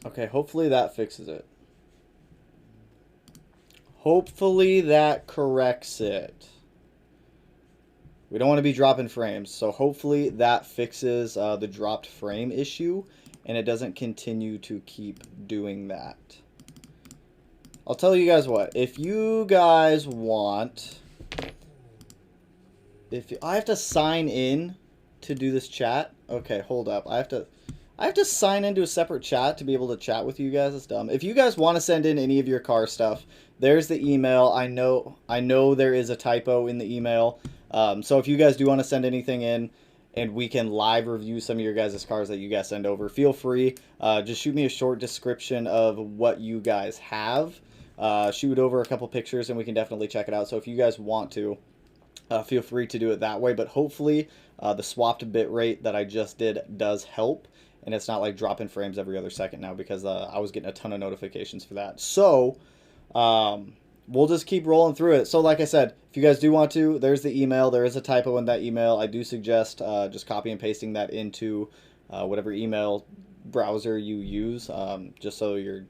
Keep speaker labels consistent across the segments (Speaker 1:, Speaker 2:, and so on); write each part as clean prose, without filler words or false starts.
Speaker 1: Okay, hopefully that fixes it. Hopefully that corrects it. We don't want to be dropping frames, so hopefully that fixes the dropped frame issue, and it doesn't continue to keep doing that. I'll tell you guys what, if you guys want, I have to sign in to do this chat. Okay, hold up. I have to sign into a separate chat to be able to chat with you guys. It's dumb. If you guys want to send in any of your car stuff, there's the email. I know there is a typo in the email. So if you guys do want to send anything in and we can live review some of your guys' cars that you guys send over, feel free. Just shoot me a short description of what you guys have. Shoot over a couple pictures and we can definitely check it out. So if you guys want to, feel free to do it that way. But hopefully the swapped bit rate that I just did does help. And it's not like dropping frames every other second now because I was getting a ton of notifications for that. So we'll just keep rolling through it. So like I said, if you guys do want to, there's the email. There is a typo in that email. I do suggest just copy and pasting that into whatever email browser you use, just so your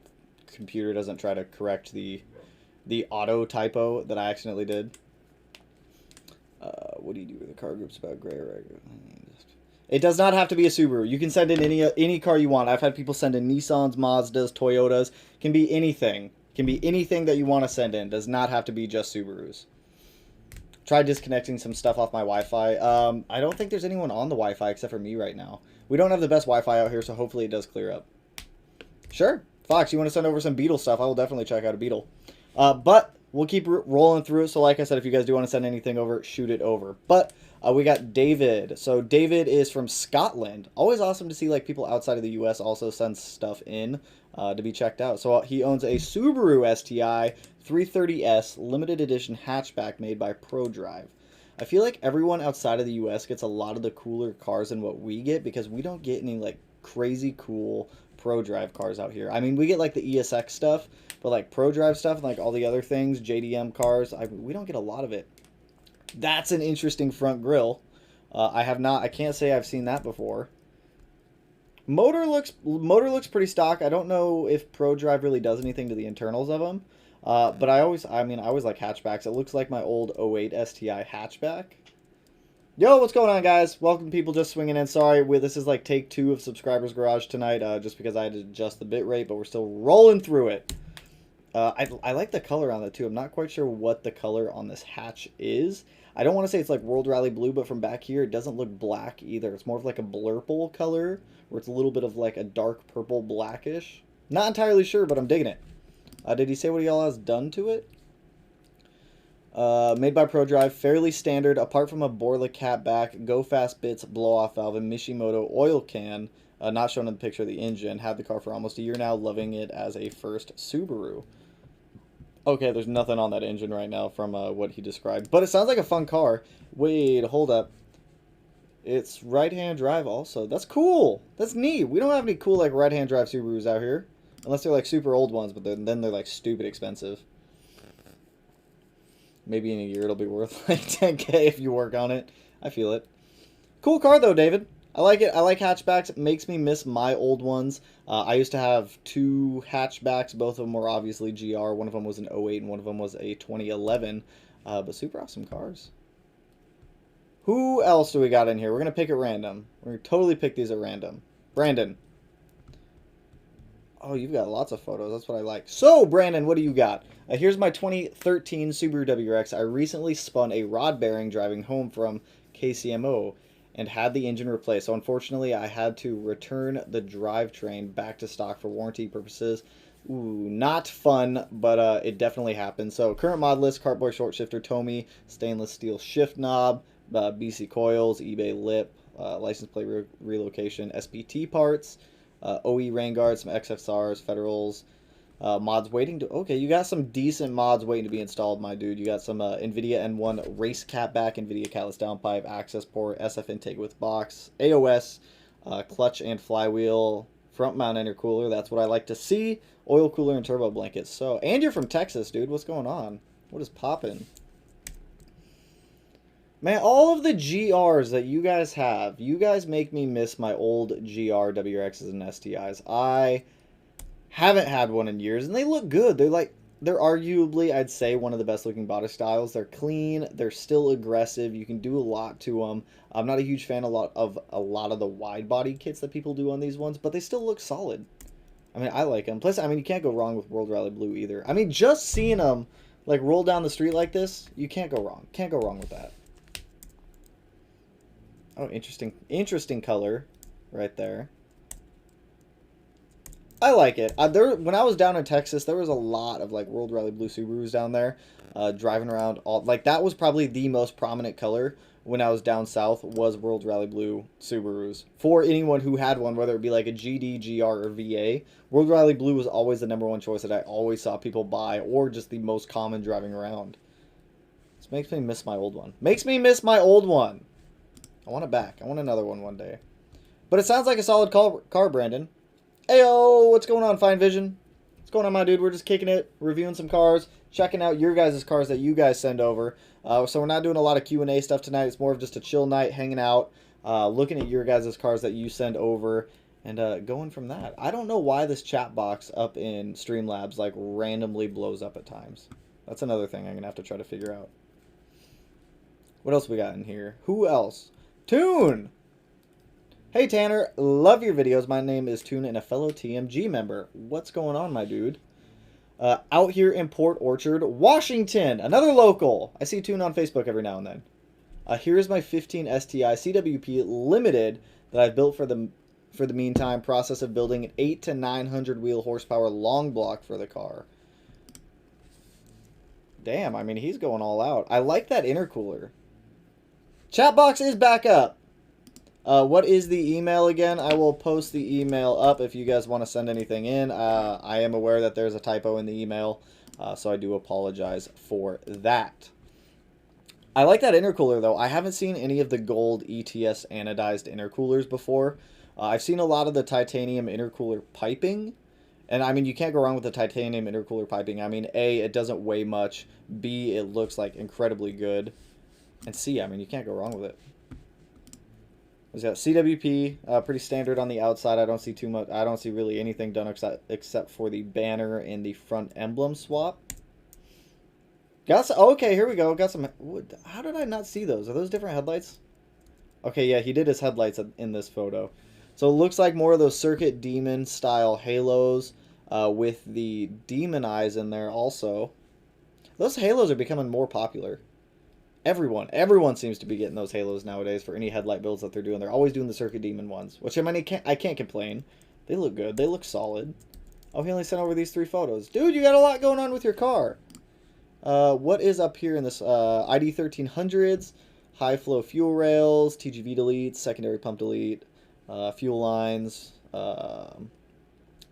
Speaker 1: computer doesn't try to correct the auto typo that I accidentally did. What do you do with the car groups about gray or regular? It does not have to be a Subaru. You can send in any car you want. I've had people send in Nissans, Mazdas, Toyotas. It can be anything. It can be anything that you want to send in. It does not have to be just Subarus. Try disconnecting some stuff off my Wi-Fi. I don't think there's anyone on the Wi-Fi except for me right now. We don't have the best Wi-Fi out here, so hopefully it does clear up. Sure. Fox, you want to send over some Beetle stuff? I will definitely check out a Beetle. But we'll keep rolling through it. So like I said, if you guys do want to send anything over, shoot it over. But we got David. So David is from Scotland. Always awesome to see like people outside of the U.S. also send stuff in to be checked out. So he owns a Subaru STI 330S limited edition hatchback made by ProDrive. I feel like everyone outside of the U.S. gets a lot of the cooler cars than what we get because we don't get any like crazy cool ProDrive cars out here. I mean, we get like the ESX stuff, but like ProDrive stuff and like all the other things, JDM cars, we don't get a lot of it. That's an interesting front grille. I can't say I've seen that before. Motor looks pretty stock. I don't know if ProDrive really does anything to the internals of them. But I always like hatchbacks. It looks like my old 08 STI hatchback. Yo, what's going on, guys? Welcome, people just swinging in. Sorry, this is like take 2 of Subscribers Garage tonight, just because I had to adjust the bit rate, but we're still rolling through it. I like the color on it, too. I'm not quite sure what the color on this hatch is. I don't want to say it's like World Rally Blue, but from back here, it doesn't look black either. It's more of like a blurple color, where it's a little bit of like a dark purple blackish. Not entirely sure, but I'm digging it. Did he say what he all has done to it? Made by ProDrive, fairly standard, apart from a Borla catback, Go Fast Bits, blow-off valve, and Mishimoto oil can, not shown in the picture of the engine. Had the car for almost a year now, loving it as a first Subaru. Okay, there's nothing on that engine right now from what he described, but it sounds like a fun car. Wait, hold up. It's right-hand drive also. That's cool. That's neat. We don't have any cool like right-hand drive Subarus out here, unless they're like super old ones, but then they're like stupid expensive. Maybe in a year it'll be worth like 10K if you work on it. I feel it. Cool car though, David. I like it. I like hatchbacks. It makes me miss my old ones. I used to have 2 hatchbacks. Both of them were obviously GR. One of them was an 08 and one of them was a 2011. But super awesome cars. Who else do we got in here? We're going to pick at random. We're going to totally pick these at random. Brandon. Oh, you've got lots of photos. That's what I like. So, Brandon, what do you got? Here's my 2013 Subaru WRX. I recently spun a rod bearing driving home from KCMO and had the engine replaced. So, unfortunately, I had to return the drivetrain back to stock for warranty purposes. Ooh, not fun, but it definitely happened. So, current mod list, cartboy short shifter, Tomy, stainless steel shift knob, BC coils, eBay lip, license plate relocation, SPT parts, OE rain guards, some XFSRs, Federals, mods waiting to... Okay, you got some decent mods waiting to be installed, my dude. You got some NVIDIA N1 race catback, NVIDIA catalyst downpipe, access port, SF intake with box, AOS, clutch and flywheel, front mount intercooler. That's what I like to see. Oil cooler and turbo blankets. So, and you're from Texas, dude. What's going on? What is poppin'? Man, all of the GRs that you guys have, you guys make me miss my old GR WRXs and STIs. Haven't had one in years, and they look good. They're arguably, I'd say, one of the best looking body styles. They're clean. They're still aggressive. You can do a lot to them. I'm not a huge fan of a lot of the wide body kits that people do on these ones, but they still look solid. I mean, I like them. Plus, I mean, you can't go wrong with World Rally Blue either. I mean, just seeing them like roll down the street like this, you can't go wrong. Can't go wrong with that. Oh, interesting color right there. I like it. When I was down in Texas, there was a lot of like World Rally Blue Subarus down there, driving around. Like that was probably the most prominent color when I was down south was World Rally Blue Subarus. For anyone who had one, whether it be like a GD, GR, or VA, World Rally Blue was always the #1 choice that I always saw people buy, or just the most common driving around. This makes me miss my old one. Makes me miss my old one. I want it back. I want another one day. But it sounds like a solid car, Brandon. Heyo, what's going on, Fine Vision? What's going on, my dude? We're just kicking it, reviewing some cars, checking out your guys' cars that you guys send over. So we're not doing a lot of Q&A stuff tonight. It's more of just a chill night, hanging out, looking at your guys' cars that you send over, and going from that. I don't know why this chat box up in Streamlabs like randomly blows up at times. That's another thing I'm going to have to try to figure out. What else we got in here? Who else? Toon! Hey Tanner, love your videos. My name is Toon and a fellow TMG member. What's going on, my dude? Out here in Port Orchard, Washington. Another local. I see Toon on Facebook every now and then. Here's my 15 STI CWP Limited that I've built for the meantime. Process of building an 8 to 900 wheel horsepower long block for the car. Damn, I mean, he's going all out. I like that intercooler. Chat box is back up. What is the email again? I will post the email up if you guys want to send anything in. I am aware that there's a typo in the email, so I do apologize for that. I like that intercooler, though. I haven't seen any of the gold ETS anodized intercoolers before. I've seen a lot of the titanium intercooler piping, and I mean, you can't go wrong with the titanium intercooler piping. I mean, A, it doesn't weigh much. B, it looks like incredibly good. And C, I mean, you can't go wrong with it. We've got CWP, pretty standard on the outside. I don't see too much. I don't see really anything done except for the banner and the front emblem swap. Got some, okay, here we go. Got some. How did I not see those? Are those different headlights? Okay, yeah, he did his headlights in this photo. So it looks like more of those Circuit Demon style halos with the demon eyes in there also. Those halos are becoming more popular. Everyone seems to be getting those halos nowadays for any headlight builds that they're doing. They're always doing the Circuit Demon ones, which I mean, I can't complain. They look good. They look solid. Oh, he only sent over these 3 photos. Dude, you got a lot going on with your car. What is up here in this ID 1300s? High flow fuel rails, TGV delete, secondary pump delete, fuel lines.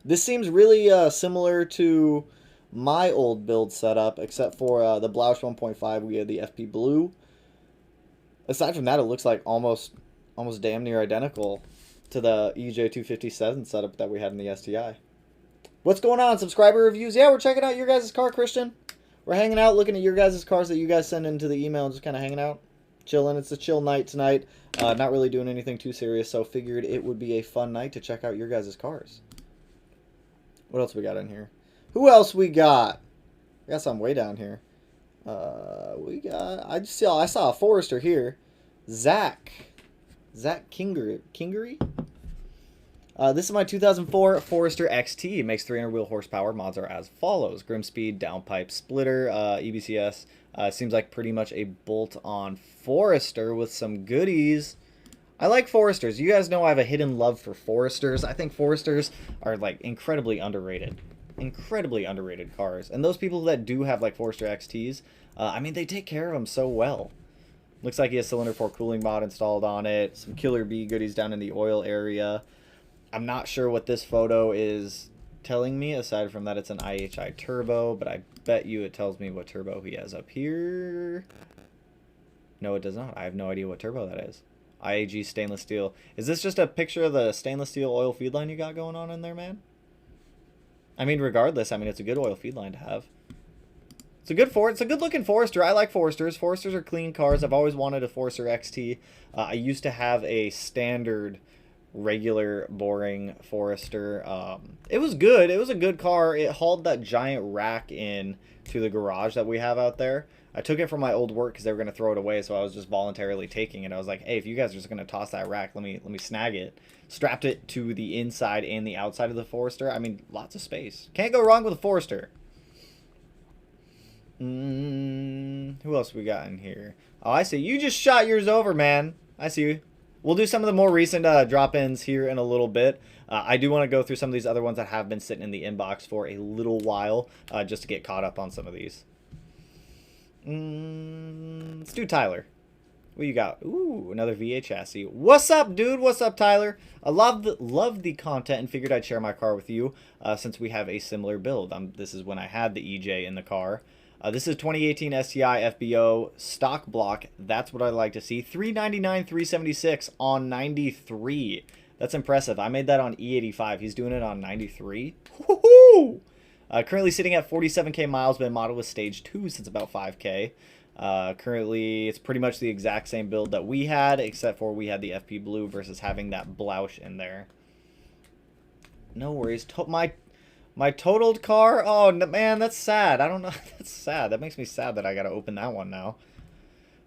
Speaker 1: This seems really similar to my old build setup, except for the Blausch 1.5, we had the FP Blue. Aside from that, it looks like almost damn near identical to the EJ257 setup that we had in the STI. What's going on? Subscriber reviews? Yeah, we're checking out your guys' car, Christian. We're hanging out, looking at your guys' cars that you guys send into the email and just kind of hanging out, chilling. It's a chill night tonight. Not really doing anything too serious, so figured it would be a fun night to check out your guys' cars. What else we got in here? Who else we got? We got some way down here. I saw a Forester here. Zack Kingery. This is my 2004 Forester XT. It makes 300 wheel horsepower. Mods are as follows: Grimspeed, downpipe splitter, EBCS. Seems like pretty much a bolt-on Forester with some goodies. I like Foresters. You guys know I have a hidden love for Foresters. I think Foresters are like incredibly underrated cars, and those people that do have like Forester XTs, I mean, they take care of them so well. Looks like he has cylinder 4 cooling mod installed on it, some Killer Bee goodies down in the oil area. I'm not sure what this photo is telling me, aside from that it's an IHI turbo, but I bet you it tells me what turbo he has up here. No, it does not. I have no idea what turbo that is. IAG stainless steel. Is this just a picture of the stainless steel oil feed line you got going on in there, man? I mean, regardless, I mean, it's a good oil feed line to have. It's a good looking Forester. I like Foresters. Foresters are clean cars. I've always wanted a Forester XT. I used to have a standard regular, boring Forester. It was good. It was a good car. It hauled that giant rack in to the garage that we have out there. I took it from my old work because they were going to throw it away, so I was just voluntarily taking it. I was like, hey, if you guys are just going to toss that rack, let me snag it. Strapped it to the inside and the outside of the Forester. I mean, lots of space. Can't go wrong with a Forester. Who else we got in here? Oh, I see. You just shot yours over, man. I see you. We'll do some of the more recent drop-ins here in a little bit. I do want to go through some of these other ones that have been sitting in the inbox for a little while, just to get caught up on some of these. Let's do Tyler. What you got? Ooh, another V8 chassis. What's up, dude? What's up, Tyler? I loved the content and figured I'd share my car with you since we have a similar build. This is when I had the EJ in the car. This is 2018 STI FBO stock block. That's what I like to see. 399, 376 on 93. That's impressive. I made that on E85. He's doing it on 93. Woohoo! Currently sitting at 47k miles, been modeled with stage 2 since about 5k. Currently, it's pretty much the exact same build that we had, except for we had the FP Blue versus having that bloush in there. No worries. My totaled car? Oh, man, that's sad. I don't know. That's sad. That makes me sad that I got to open that one now.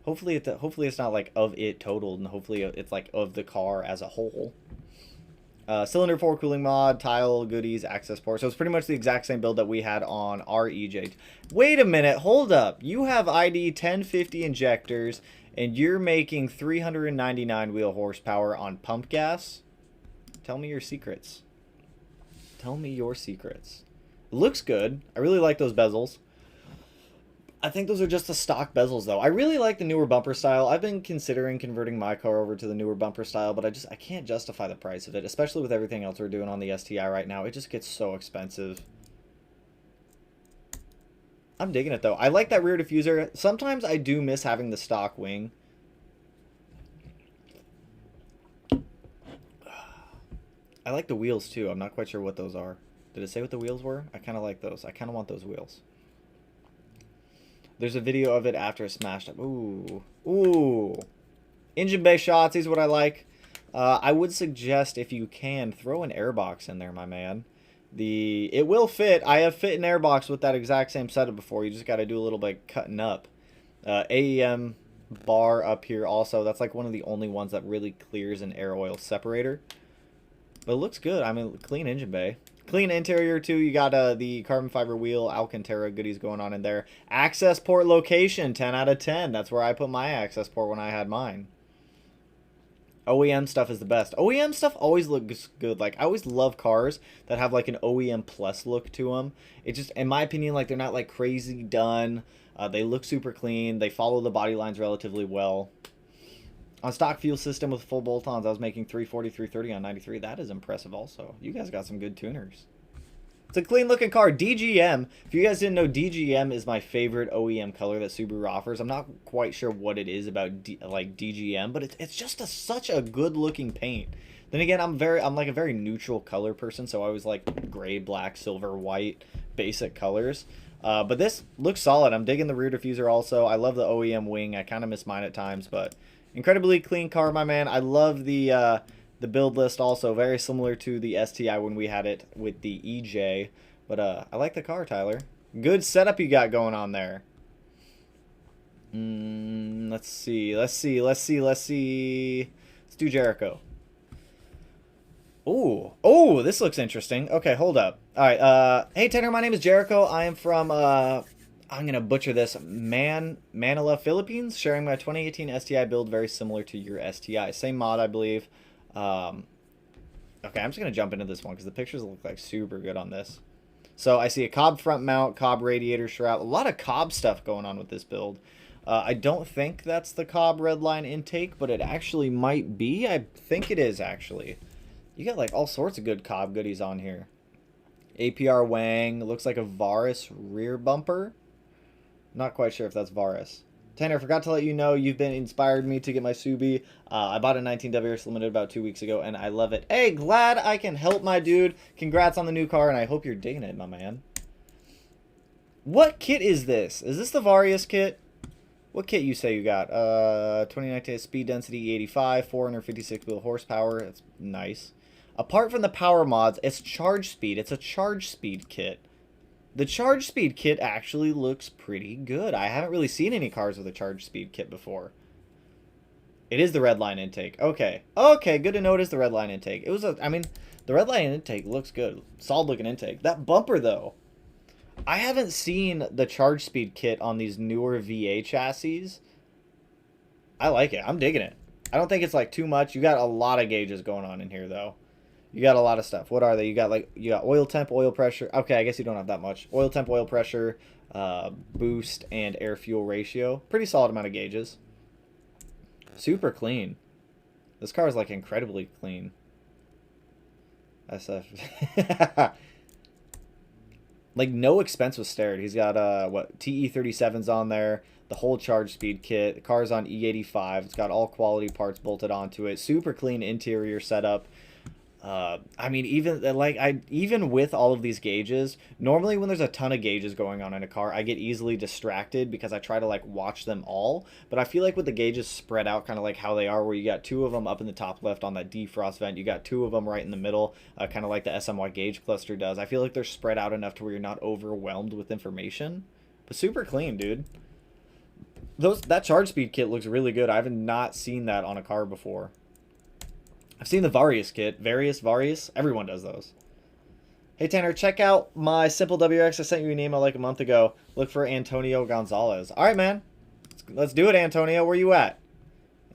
Speaker 1: Hopefully it's not like of it totaled, and hopefully it's like of the car as a whole. Cylinder 4 cooling mod, tile, goodies, access port. So it's pretty much the exact same build that we had on our EJ. Wait a minute. Hold up. You have ID 1050 injectors, and you're making 399 wheel horsepower on pump gas? Tell me your secrets. Tell me your secrets. It looks good. I really like those bezels. I think those are just the stock bezels, though. I really like the newer bumper style. I've been considering converting my car over to the newer bumper style, but I can't justify the price of it, especially with everything else we're doing on the STI right now. It just gets so expensive. I'm digging it, though. I like that rear diffuser. Sometimes I do miss having the stock wing. I like the wheels, too. I'm not quite sure what those are. Did it say what the wheels were? I kind of like those. I kind of want those wheels. There's a video of it after it smashed up. Ooh. Ooh. Engine bay shots. These are what I like. I would suggest, if you can, throw an airbox in there, my man. It will fit. I have fit an airbox with that exact same setup before. You just got to do a little bit cutting up. AEM bar up here also. That's like one of the only ones that really clears an air oil separator. But it looks good. I mean, clean engine bay. Clean interior, too. You got the carbon fiber wheel, Alcantara goodies going on in there. Access port location, 10 out of 10. That's where I put my access port when I had mine. OEM stuff is the best. OEM stuff always looks good. Like, I always love cars that have, like, an OEM plus look to them. It just, in my opinion, like, they're not, like, crazy done. They look super clean. They follow the body lines relatively well. On stock fuel system with full bolt-ons, I was making 340, 330 on 93. That is impressive also. You guys got some good tuners. It's a clean-looking car. DGM. If you guys didn't know, DGM is my favorite OEM color that Subaru offers. I'm not quite sure what it is about DGM, but it's just such a good-looking paint. Then again, I'm like a very neutral color person, so I always like gray, black, silver, white, basic colors. But this looks solid. I'm digging the rear diffuser also. I love the OEM wing. I kind of miss mine at times, but incredibly clean car, my man. I love the build list also. Very similar to the STI when we had it with the EJ. But I like the car, Tyler. Good setup you got going on there. Let's see. Let's do Jericho. Oh, this looks interesting. Okay, hold up. All right. Hey, Tanner, my name is Jericho. I am from I'm going to butcher this. Manila, Philippines. Sharing my 2018 STI build very similar to your STI. Same mod, I believe. Okay, I'm just going to jump into this one because the pictures look like super good on this. So I see a Cobb front mount, Cobb radiator shroud. A lot of Cobb stuff going on with this build. I don't think that's the Cobb redline intake, but it actually might be. I think it is, actually. You got like all sorts of good Cobb goodies on here. APR Wang. Looks like a Varis rear bumper. Not quite sure if that's Varis. Tanner, I forgot to let you know you've been inspired me to get my Subi. I bought a 19 WRX Limited about 2 weeks ago, and I love it. Hey, glad I can help my dude. Congrats on the new car, and I hope you're digging it, my man. What kit is this? Is this the Varius kit? What kit you say you got? 2019 speed density 85, 456 wheel horsepower. That's nice. Apart from the power mods, it's charge speed. It's a charge speed kit. The charge speed kit actually looks pretty good. I haven't really seen any cars with a charge speed kit before. It is the red line intake. Okay. Okay, good to know it is the red line intake. It was a, I mean, the red line intake looks good. Solid looking intake. That bumper though. I haven't seen the charge speed kit on these newer VA chassis. I like it. I'm digging it. I don't think it's like too much. You got a lot of gauges going on in here though. You got a lot of stuff. What are they? You got oil temp, oil pressure. Okay, I guess you don't have that much. Oil temp, oil pressure, boost, and air fuel ratio. Pretty solid amount of gauges. Super clean. This car is like incredibly clean. SF. Like no expense was spared. He's got what TE37s on there. The whole charge speed kit. The car's on E85. It's got all quality parts bolted onto it. Super clean interior setup. I mean, even with all of these gauges, normally when there's a ton of gauges going on in a car, I get easily distracted because I try to like watch them all. But I feel like with the gauges spread out, kind of like how they are, where you got two of them up in the top left on that defrost vent, you got two of them right in the middle, kind of like the SMY gauge cluster does. I feel like they're spread out enough to where you're not overwhelmed with information. But super clean, dude. That charge speed kit looks really good. I have not seen that on a car before. I've seen the Various kit. Various. Everyone does those. Hey, Tanner, check out my simple WRX. I sent you an email like a month ago. Look for Antonio Gonzalez. All right, man. Let's do it, Antonio. Where you at?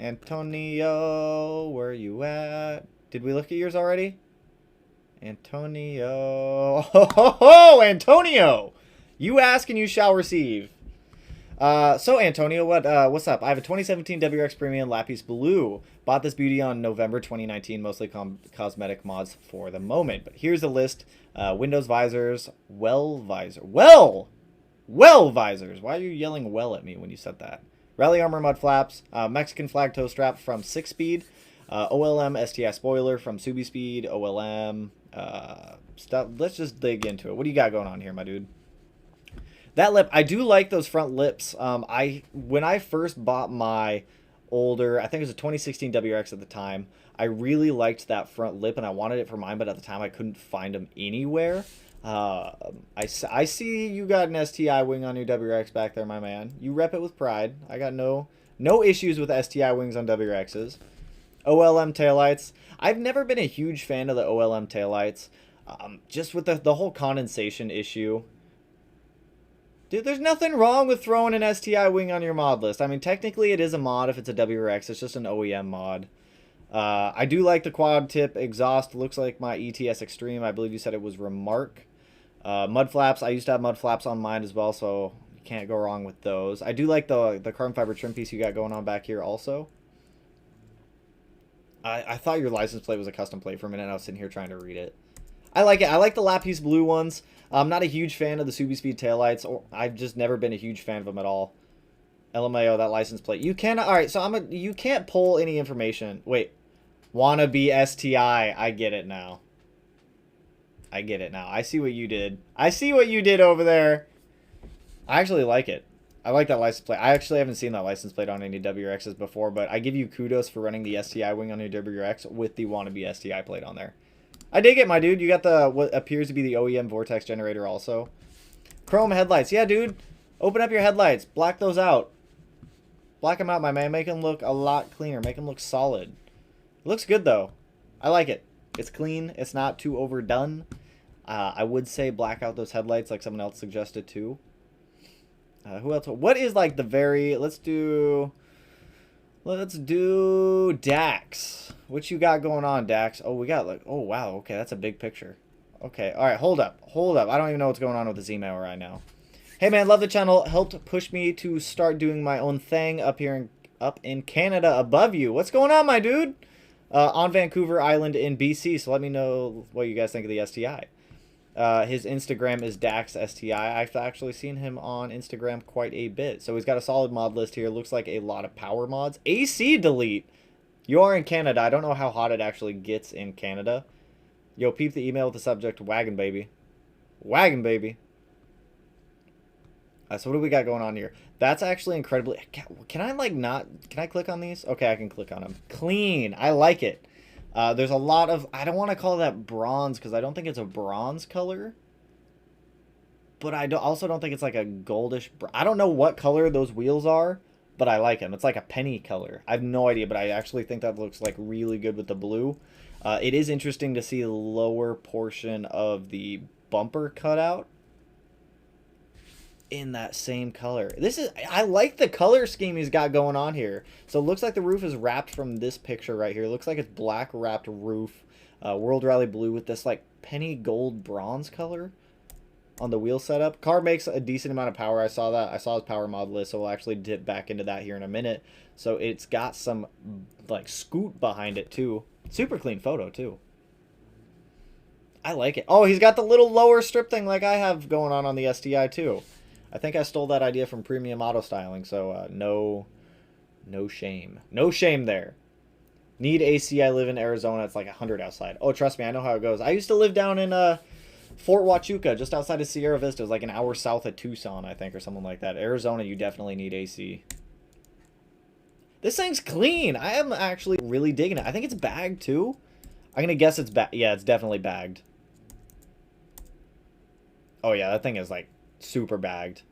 Speaker 1: Antonio, where you at? Did we look at yours already? Antonio. Ho, Antonio! You ask and you shall receive. So Antonio, what's up? I have a 2017 WRX Premium Lapis Blue. Bought this beauty on November 2019, mostly cosmetic mods for the moment. But here's a list. Windows visors, well visors. Well visors. Why are you yelling well at me when you said that? Rally armor mud flaps, Mexican flag toe strap from 6-speed, OLM STI spoiler from Subi Speed, OLM, stuff. Let's just dig into it. What do you got going on here, my dude? That lip, I do like those front lips. When I first bought my older, I think it was a 2016 WRX at the time, I really liked that front lip and I wanted it for mine, but at the time I couldn't find them anywhere. I see you got an STI wing on your WRX back there, my man. You rep it with pride. I got no issues with STI wings on WRXs. OLM taillights. I've never been a huge fan of the OLM taillights. Just with the whole condensation issue. Dude, there's nothing wrong with throwing an STI wing on your mod list. I mean, technically it is a mod if it's a WRX. It's just an OEM mod. I do like the quad tip exhaust. Looks like my ETS Extreme. I believe you said it was Remark. Mud flaps. I used to have mud flaps on mine as well, so you can't go wrong with those. I do like the carbon fiber trim piece you got going on back here also. I thought your license plate was a custom plate for a minute, and I was sitting here trying to read it. I like it. I like the lapis blue ones. I'm not a huge fan of the Subi Speed taillights. Or I've just never been a huge fan of them at all. LMAO, that license plate. You can. All right, so you can't pull any information. Wait. Wannabe STI. I get it now. I get it now. I see what you did. I see what you did over there. I actually like it. I like that license plate. I actually haven't seen that license plate on any WRXs before, but I give you kudos for running the STI wing on your WRX with the Wannabe STI plate on there. I dig it, my dude. You got the what appears to be the OEM vortex generator also. Chrome headlights. Yeah, dude. Open up your headlights. Black those out. Black them out, my man. Make them look a lot cleaner. Make them look solid. It looks good, though. I like it. It's clean. It's not too overdone. I would say black out those headlights like someone else suggested, too. Who else? What is, like, the very... Let's do Dax. What you got going on, Dax? Oh, we got like, oh wow, okay, that's a big picture. Okay, all right, hold up. I don't even know what's going on with this email right now. Hey man, love the channel. Helped push me to start doing my own thing up in Canada above you. What's going on, my dude? On Vancouver Island in BC. So let me know what you guys think of the STI. His Instagram is Dax STI. I've actually seen him on Instagram quite a bit. So he's got a solid mod list here. Looks like a lot of power mods. AC delete. You are in Canada. I don't know how hot it actually gets in Canada. Yo, peep the email with the subject, Wagon Baby. Wagon Baby. So what do we got going on here? That's actually incredibly... Can I, like, not... Can I click on these? Okay, I can click on them. Clean. I like it. There's a lot of... I don't want to call that bronze because I don't think it's a bronze color. But I also don't think it's like a goldish... I don't know what color those wheels are, but I like them. It's like a penny color. I have no idea, but I actually think that looks like really good with the blue. It is interesting to see the lower portion of the bumper cut out in that same color. I like the color scheme he's got going on here. So it looks like the roof is wrapped from this picture right here. It looks like it's black wrapped roof, World Rally blue with this like penny gold bronze color on the wheel setup. Car makes a decent amount of power. I saw that. I saw his power mod list, so we'll actually dip back into that here in a minute. So it's got some like scoot behind it too. Super clean photo too. I like it. Oh, he's got the little lower strip thing like I have going on the STI too. I think I stole that idea from Premium Auto Styling, so no shame. No shame there. Need AC, I live in Arizona. It's like 100 outside. Oh, trust me, I know how it goes. I used to live down in Fort Huachuca, just outside of Sierra Vista. It was like an hour south of Tucson, I think, or something like that. Arizona, you definitely need AC. This thing's clean. I am actually really digging it. I think it's bagged, too. I'm going to guess it's bagged. Yeah, it's definitely bagged. Oh, yeah, that thing is, like, super bagged.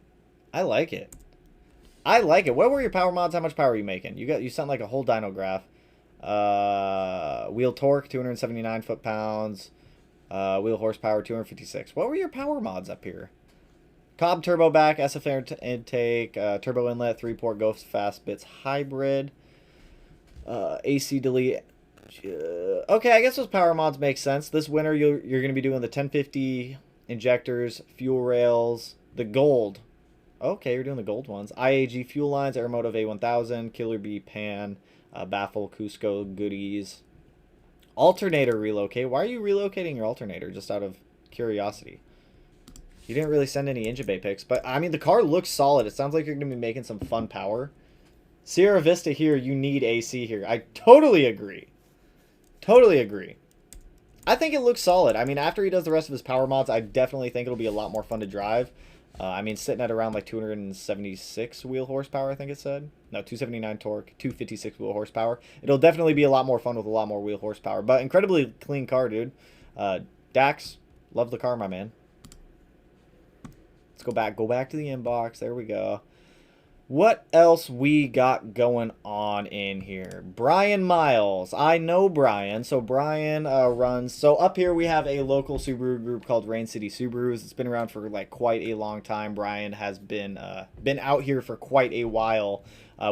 Speaker 1: I like it. I like it. What were your power mods? How much power are you making? You sent like a whole dyno graph. Wheel torque 279 foot-pounds. Wheel horsepower 256. What were your power mods up here? Cobb turbo back, SF intake, turbo inlet, 3-port go fast bits hybrid. AC delete. Okay, I guess those power mods make sense. This winter you're going to be doing the 1050 injectors, fuel rails, the gold. Okay, you're doing the gold ones. IAG fuel lines, Aeromotive A1000, Killer Bee pan, baffle, Cusco goodies. Alternator relocate. Why are you relocating your alternator? Just out of curiosity. You didn't really send any engine bay pics, but I mean the car looks solid. It sounds like you're going to be making some fun power. Sierra Vista here, you need AC here. I totally agree. Totally agree. I think it looks solid. I mean, after he does the rest of his power mods, I definitely think it'll be a lot more fun to drive. I mean, sitting at around like 276 wheel horsepower, I think it said. No, 279 torque, 256 wheel horsepower. It'll definitely be a lot more fun with a lot more wheel horsepower. But incredibly clean car, dude. Dax, love the car, my man. Let's go back to the inbox. There we go. What else we got going on in here? Brian Miles. I know Brian. So Brian runs... So up here we have a local Subaru group called Rain City Subarus. It's been around for like quite a long time. Brian has been out here for quite a while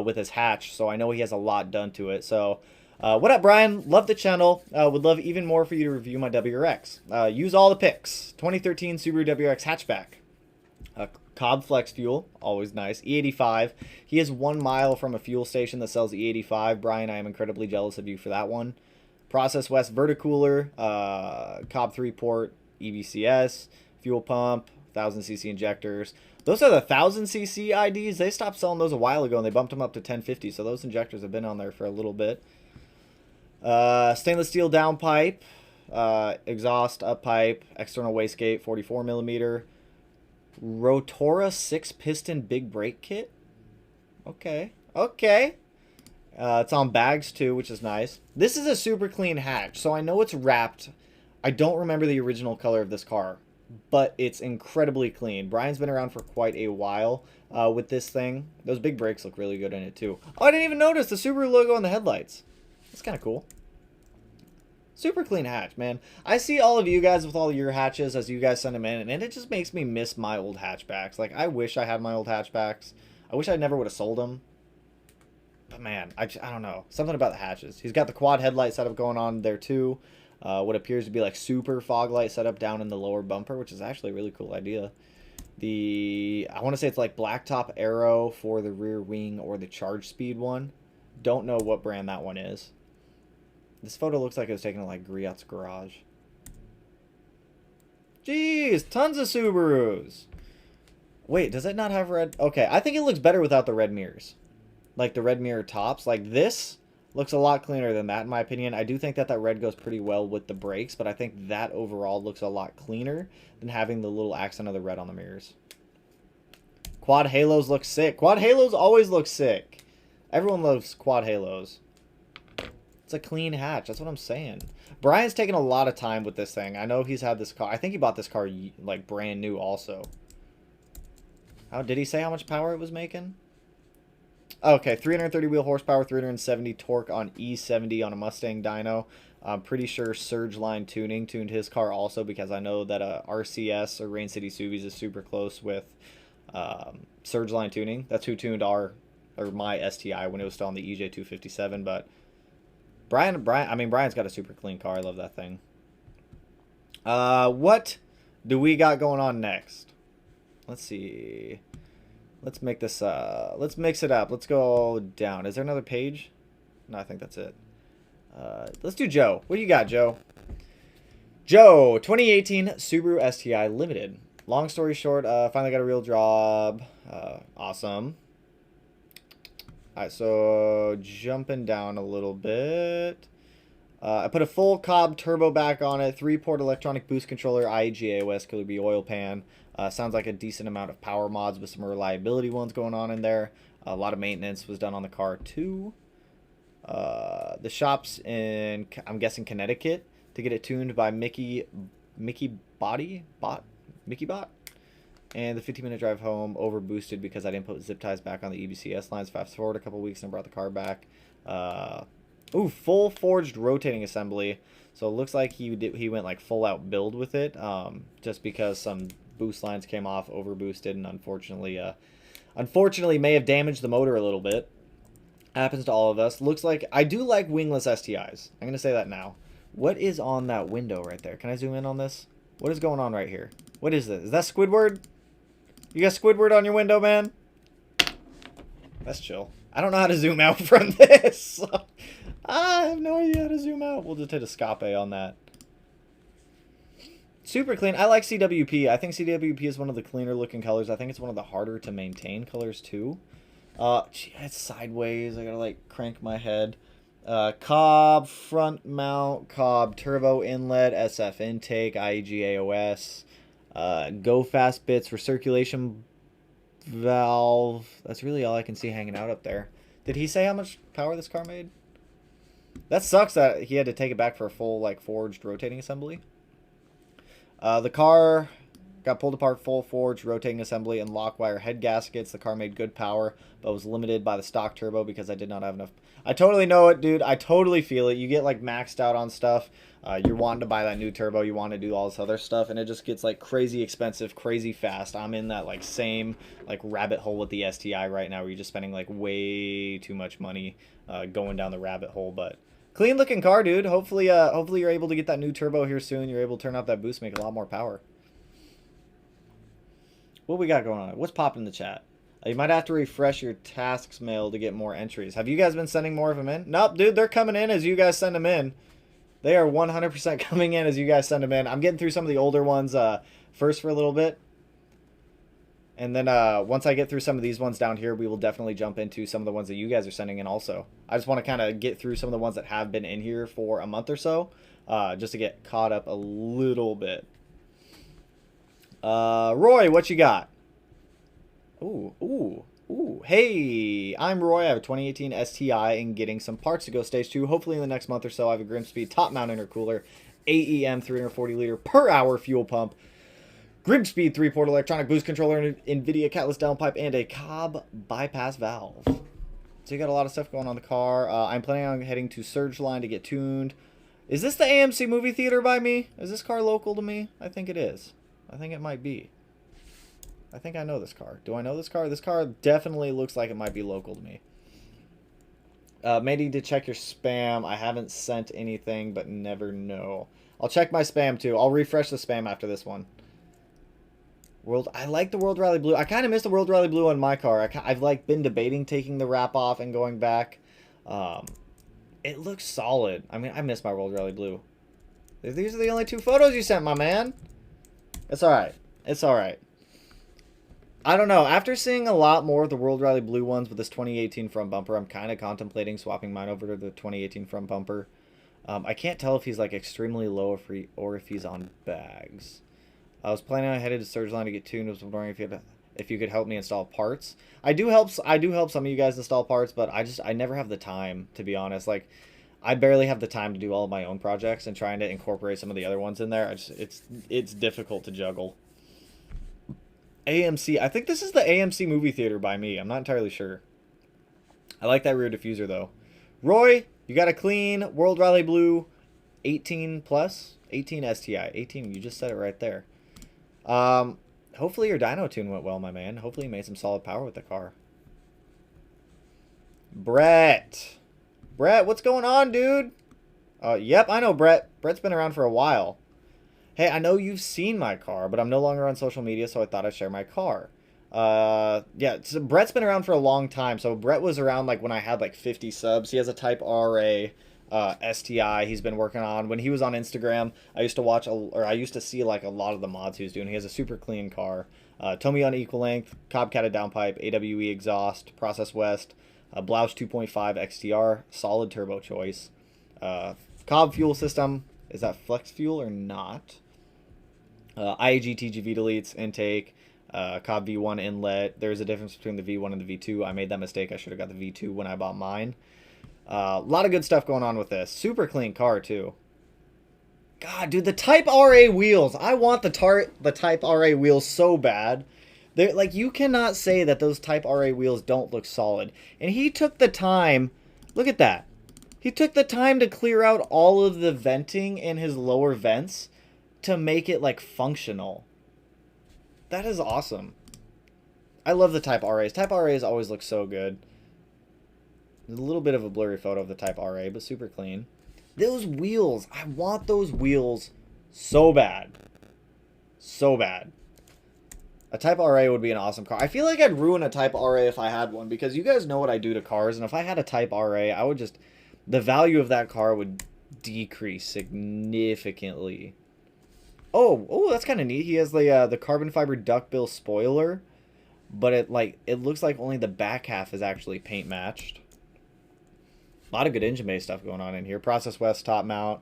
Speaker 1: with his hatch. So I know he has a lot done to it. So what up, Brian? Love the channel. Would love even more for you to review my WRX. Use all the pics. 2013 Subaru WRX hatchback. Cobb flex fuel, always nice. E85. He is 1 mile from a fuel station that sells E85. Brian, I am incredibly jealous of you for that one. Process West verticooler, Cobb 3-port, EVCS, fuel pump, 1000cc injectors. Those are the 1000cc IDs. They stopped selling those a while ago and they bumped them up to 1050. So those injectors have been on there for a little bit. Stainless steel downpipe, exhaust up pipe, external wastegate, 44 millimeter. Rotora 6-piston big brake kit. Okay. Okay. It's on bags too, which is nice. This is a super clean hatch, so I know it's wrapped. I don't remember the original color of this car, but it's incredibly clean. Brian's been around for quite a while with this thing. Those big brakes look really good in it too. Oh, I didn't even notice the Subaru logo on the headlights. That's kind of cool. Super clean hatch, man. I see all of you guys with all your hatches as you guys send them in, and it just makes me miss my old hatchbacks. Like, I wish I had my old hatchbacks. I wish I never would have sold them. But, man, I don't know. Something about the hatches. He's got the quad headlight setup going on there, too. What appears to be, like, super fog light setup down in the lower bumper, which is actually a really cool idea. I want to say it's, like, blacktop arrow for the rear wing or the charge speed one. Don't know what brand that one is. This photo looks like it was taken at, like, Griot's garage. Jeez, tons of Subarus. Wait, does it not have red? Okay, I think it looks better without the red mirrors. Like, the red mirror tops. Like, this looks a lot cleaner than that, in my opinion. I do think that red goes pretty well with the brakes, but I think that overall looks a lot cleaner than having the little accent of the red on the mirrors. Quad halos look sick. Quad halos always look sick. Everyone loves quad halos. It's a clean hatch. That's what I'm saying. Brian's taking a lot of time with this thing. I know he's had this car. I think he bought this car like brand new also. How did he say how much power it was making? Okay, 330 wheel horsepower, 370 torque on E70 on a Mustang dyno. I'm pretty sure Surge Line Tuning tuned his car also, because I know that RCS or Rain City Subies is super close with Surge Line Tuning. That's who tuned my STI when it was still on the EJ257. But Brian's got a super clean car. I love that thing. What do we got going on next? Let's see. Let's make this, let's mix it up. Let's go down. Is there another page? No, I think that's it. Let's do Joe. What do you got, Joe? Joe, 2018 Subaru STI Limited. Long story short, finally got a real job. Awesome. Alright, so jumping down a little bit. I put a full Cobb turbo back on it, 3-port electronic boost controller, IEG AOS, Killer B oil pan. Sounds like a decent amount of power mods with some reliability ones going on in there. A lot of maintenance was done on the car too. The shop's in, I'm guessing, Connecticut to get it tuned by Mickey Bot. And the 15-minute drive home over boosted because I didn't put zip ties back on the EBCS lines. Fast forward a couple weeks and brought the car back. Ooh, full forged rotating assembly. So it looks like he went like full out build with it. Just because some boost lines came off, over boosted, and unfortunately may have damaged the motor a little bit. Happens to all of us. Looks like I do like wingless STIs. I'm gonna say that now. What is on that window right there? Can I zoom in on this? What is going on right here? What is this? Is that Squidward? You got Squidward on your window, man? That's chill. I don't know how to zoom out from this. I have no idea how to zoom out. We'll just hit escape on that. Super clean. I like CWP. I think CWP is one of the cleaner looking colors. I think it's one of the harder to maintain colors too. It's sideways. I gotta like crank my head. Cobb front mount, Cobb turbo inlet, SF intake, IEG AOS, go fast bits, recirculation valve. That's really all I can see hanging out up there. Did he say how much power this car made? That sucks that he had to take it back for a full like forged rotating assembly. The car got pulled apart, full forged rotating assembly and lock wire head gaskets. The car made good power, but was limited by the stock turbo because I did not have enough. I totally know it, dude. I totally feel it. You get like maxed out on stuff. You're wanting to buy that new turbo. You want to do all this other stuff, and it just gets like crazy expensive, crazy fast. I'm in that like same like rabbit hole with the STI right now, where you're just spending like way too much money going down the rabbit hole. But clean looking car, dude. Hopefully you're able to get that new turbo here soon. You're able to turn up that boost, make a lot more power. What we got going on? What's popping in the chat? You might have to refresh your tasks mail to get more entries. Have you guys been sending more of them in? Nope, dude. They're coming in as you guys send them in. They are 100% coming in as you guys send them in. I'm getting through some of the older ones first for a little bit. And then once I get through some of these ones down here, we will definitely jump into some of the ones that you guys are sending in also. I just want to kind of get through some of the ones that have been in here for a month or so, just to get caught up a little bit. Roy, what you got? Ooh. Hey, I'm Roy. I have a 2018 STI and getting some parts to go stage 2. Hopefully in the next month or so. I have a Grimspeed top mount intercooler, AEM 340 liter per hour fuel pump, Grimspeed 3-port electronic boost controller, NVIDIA catalyst downpipe, and a Cobb bypass valve. So you got a lot of stuff going on the car. I'm planning on heading to Surge Line to get tuned. Is this the AMC movie theater by me? Is this car local to me? I think it is. I think it might be. I think I know this car. Do I know this car? This car definitely looks like it might be local to me. May need to check your spam. I haven't sent anything, but never know. I'll check my spam too. I'll refresh the spam after this one. I like the World Rally Blue. I kind of miss the World Rally Blue on my car. I've like been debating taking the wrap off and going back. It looks solid. I mean, I miss my World Rally Blue. These are the only 2 photos you sent, my man. It's all right. It's all right. I don't know. After seeing a lot more of the World Rally Blue ones with this 2018 front bumper, I'm kind of contemplating swapping mine over to the 2018 front bumper. I can't tell if he's like extremely low or if he's on bags. I was planning on headed to Surge Line to get tuned. I was wondering if you if you could help me install parts. I do help some of you guys install parts, but I never have the time, to be honest. Like, I barely have the time to do all of my own projects, and trying to incorporate some of the other ones in there, it's difficult to juggle. AMC, I think this is the AMC movie theater by me. I'm not entirely sure. I like that rear diffuser though. Roy, you got a clean World Rally Blue 18 plus, 18 STI, 18. You just said it right there. Hopefully your dyno tune went well, my man. Hopefully you made some solid power with the car. Brett, what's going on, dude? Yep, I know Brett. Brett's been around for a while. Hey, I know you've seen my car, but I'm no longer on social media, so I thought I'd share my car. Yeah, so Brett's been around for a long time. So Brett was around like when I had like 50 subs. He has a Type RA STI he's been working on. When he was on Instagram, I used to watch, or I used to see like a lot of the mods he was doing. He has a super clean car. Tomy on equal length, Cobb catted downpipe, AWE exhaust, Process West, Blouse 2.5 XTR, solid turbo choice. Cobb fuel system, is that flex fuel or not? IAG TGV deletes, intake, Cobb V1 inlet. There's a difference between the V1 and the V2. I made that mistake. I should have got the V2 when I bought mine. A lot of good stuff going on with this. Super clean car, too. God, dude, the Type RA wheels. I want the Type RA wheels so bad. They're, like, you cannot say that those Type RA wheels don't look solid. And he took the time. Look at that. He took the time to clear out all of the venting in his lower vents to make it, like, functional. That is awesome. I love the Type RAs. Type RAs always look so good. There's a little bit of a blurry photo of the Type RA, but super clean. Those wheels. I want those wheels so bad. So bad. A Type RA would be an awesome car. I feel like I'd ruin a Type RA if I had one, because you guys know what I do to cars, and if I had a Type RA, I would just... the value of that car would decrease significantly. Oh, that's kind of neat. He has the carbon fiber duckbill spoiler, but it looks like only the back half is actually paint matched. A lot of good engine bay stuff going on in here. Process West top mount,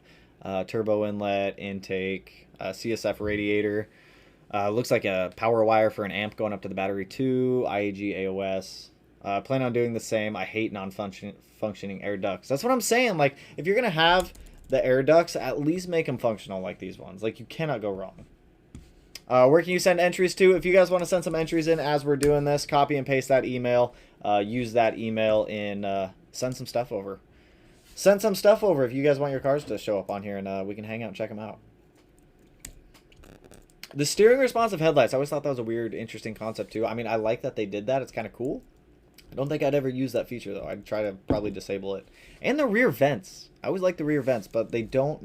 Speaker 1: turbo inlet, intake, CSF radiator. Looks like a power wire for an amp going up to the battery too. IAG AOS. Plan on doing the same. I hate non-functioning air ducts. That's what I'm saying. Like, if you're gonna have the air ducts, at least make them functional like these ones. Like, you cannot go wrong. Where can you send entries to? If you guys want to send some entries in as we're doing this, copy and paste that email. Use that email in send some stuff over. Send some stuff over if you guys want your cars to show up on here, and we can hang out and check them out. The steering responsive headlights. I always thought that was a weird, interesting concept too. I mean, I like that they did that. It's kind of cool. I don't think I'd ever use that feature though. I'd try to probably disable it. And the rear vents. I always like the rear vents, but they don't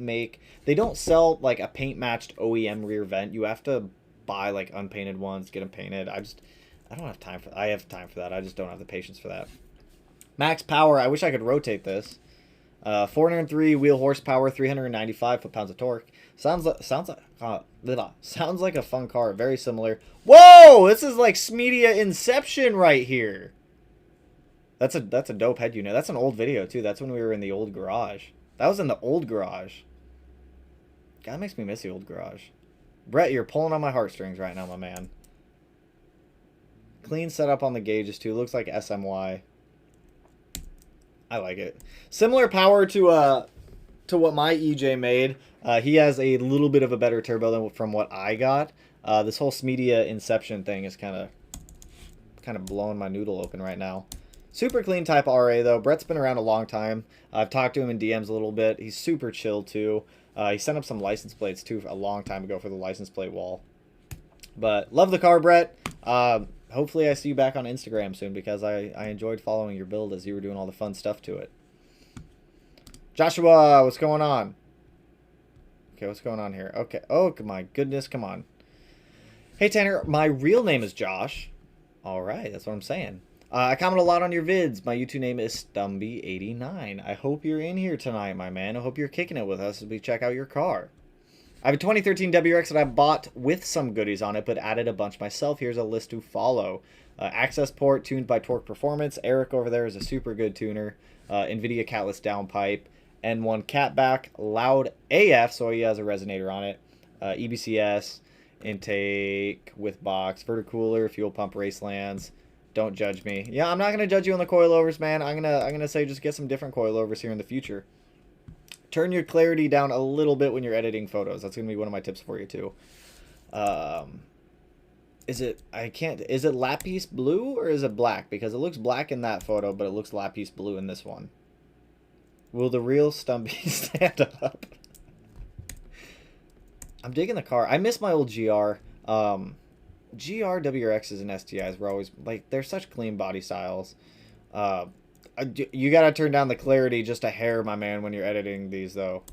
Speaker 1: sell like a paint matched OEM rear vent. You have to buy like unpainted ones, get them painted. I don't have time for. I have time for that. I just don't have the patience for that. Max power. I wish I could rotate this. 403 wheel horsepower, 395 foot-pounds of torque. Sounds like a fun car. Very similar. Whoa! This is like Smedia Inception right here. That's a dope head unit. That's an old video too. That's when we were in the old garage. That was in the old garage. God, that makes me miss the old garage. Brett, you're pulling on my heartstrings right now, my man. Clean setup on the gauges too. Looks like SMY. I like it. Similar power to what my EJ made. He has a little bit of a better turbo than from what I got. This whole Smedia Inception thing is kind of blowing my noodle open right now. Super clean Type RA though. Brett's been around a long time. I've talked to him in DMs a little bit. He's super chill too. He sent up some license plates too a long time ago for the license plate wall. But love the car, Brett. Hopefully I see you back on Instagram soon, because I enjoyed following your build as you were doing all the fun stuff to it. Joshua, what's going on? Okay, what's going on here? Okay. Oh, my goodness, come on. Hey, Tanner, my real name is Josh. All right, that's what I'm saying. I comment a lot on your vids. My YouTube name is Stumby89. I hope you're in here tonight, my man. I hope you're kicking it with us as we check out your car. I have a 2013 WRX that I bought with some goodies on it, but added a bunch myself. Here's a list to follow. Access port tuned by Torque Performance. Eric over there is a super good tuner. NVIDIA catless downpipe. N1 catback. Loud AF, so he has a resonator on it. EBCS. Intake with box, verticooler, fuel pump, race lands. Don't judge me. Yeah, I'm not gonna judge you on the coilovers, man. I'm gonna say just get some different coilovers here in the future. Turn your clarity down a little bit when you're editing photos. That's gonna be one of my tips for you too. Is it lapis blue or is it black? Because it looks black in that photo, but it looks lapis blue in this one. Will the real Stumpy stand up? I'm digging the car. I miss my old GR. GR WRXs and STIs were always, like, they're such clean body styles. You gotta turn down the clarity just a hair, my man, when you're editing these, though.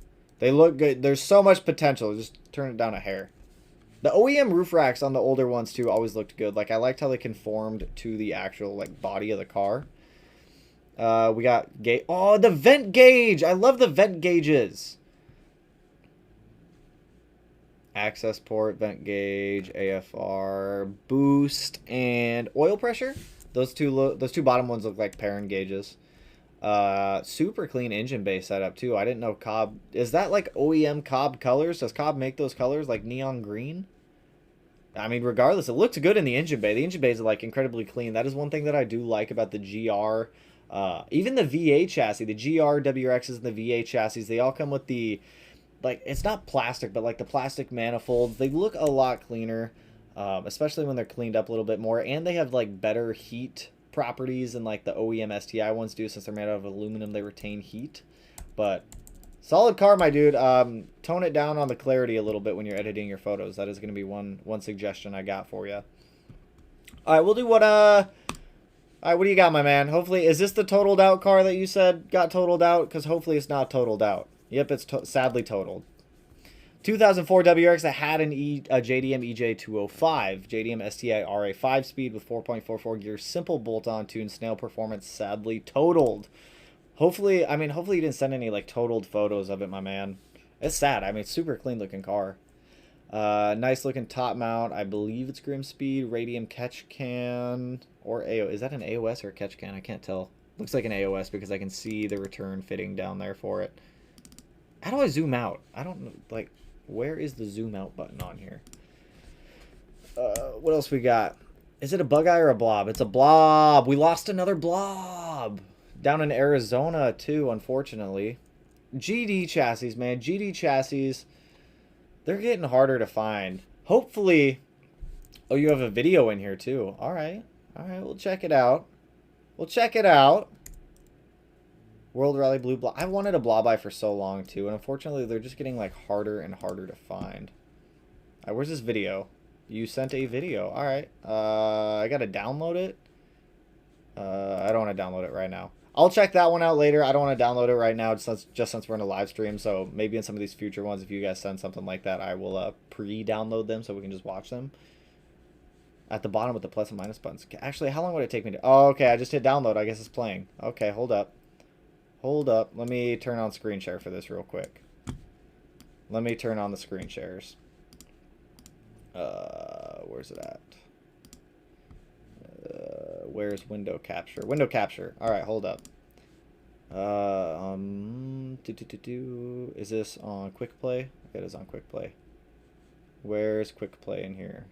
Speaker 1: They look good. There's so much potential. Just turn it down a hair. The OEM roof racks on the older ones, too, always looked good. Like, I liked how they conformed to the actual, like, body of the car. We got gauge. Oh, the vent gauge! I love the vent gauges. Access port, vent gauge, AFR, boost, and oil pressure. Those two bottom ones look like parent gauges. Super clean engine bay setup too. I didn't know Cobb, is that like OEM Cobb colors? Does Cobb make those colors like neon green? I mean, regardless, it looks good in the engine bay. The engine bays are like incredibly clean. That is one thing that I do like about the GR. Even the VA chassis, the GR WRXs and the VA chassis, they all come with the, like, it's not plastic, but like the plastic manifolds. They look a lot cleaner, especially when they're cleaned up a little bit more. And they have like better heat properties than like the OEM STI ones do, since they're made out of aluminum. They retain heat. But solid car, my dude. Tone it down on the clarity a little bit when you're editing your photos. That is going to be one suggestion I got for you. All right, we'll do what All right, what do you got, my man? Hopefully, is this the totaled out car that you said got totaled out? Because hopefully it's not totaled out. Yep, it's sadly totaled. 2004 WRX that had a JDM EJ205, JDM STI RA 5-speed with 4.44 gears, simple bolt-on tune, snail performance, sadly totaled. Hopefully you didn't send any like totaled photos of it, my man. It's sad. I mean, it's super clean looking car. Nice looking top mount. I believe it's Grim Speed, Radium catch can, or AO. Is that an AOS or a catch can? I can't tell. Looks like an AOS because I can see the return fitting down there for it. How do I zoom out? I don't know, like, where is the zoom out button on here? What else we got? Is it a bug eye or a blob? It's a blob. We lost another blob. Down in Arizona, too, unfortunately. GD chassis, man. GD chassis, they're getting harder to find. Hopefully... Oh, you have a video in here, too. All right. All right, we'll check it out. We'll check it out. World Rally Blue Blob. I wanted a blob eye for so long, too. And unfortunately, they're just getting, like, harder and harder to find. All right, where's this video? You sent a video. All right. I got to download it. I don't want to download it right now. I'll check that one out later. I don't want to download it right now just since we're in a live stream. So maybe in some of these future ones, if you guys send something like that, I will pre-download them so we can just watch them. At the bottom with the plus and minus buttons. Actually, how long would it take me to... Oh, okay. I just hit download. I guess it's playing. Okay, hold up. Hold up. Let me turn on screen share for this real quick. Let me turn on the screen shares. Where's it at? Where's window capture? Window capture. All right, hold up. Is this on quick play? It is on quick play. Where's quick play in here?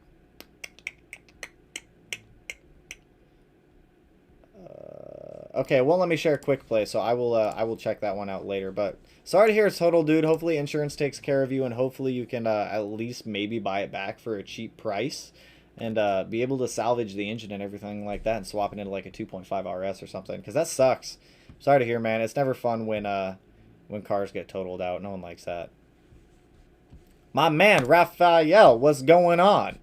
Speaker 1: Okay, it won't let me share quick play, so I will check that one out later. But sorry to hear it's total, dude. Hopefully insurance takes care of you, and hopefully you can at least maybe buy it back for a cheap price, and be able to salvage the engine and everything like that, and swap it into like a 2.5 RS or something. Because that sucks. Sorry to hear, man. It's never fun when cars get totaled out. No one likes that. My man Rafael, what's going on?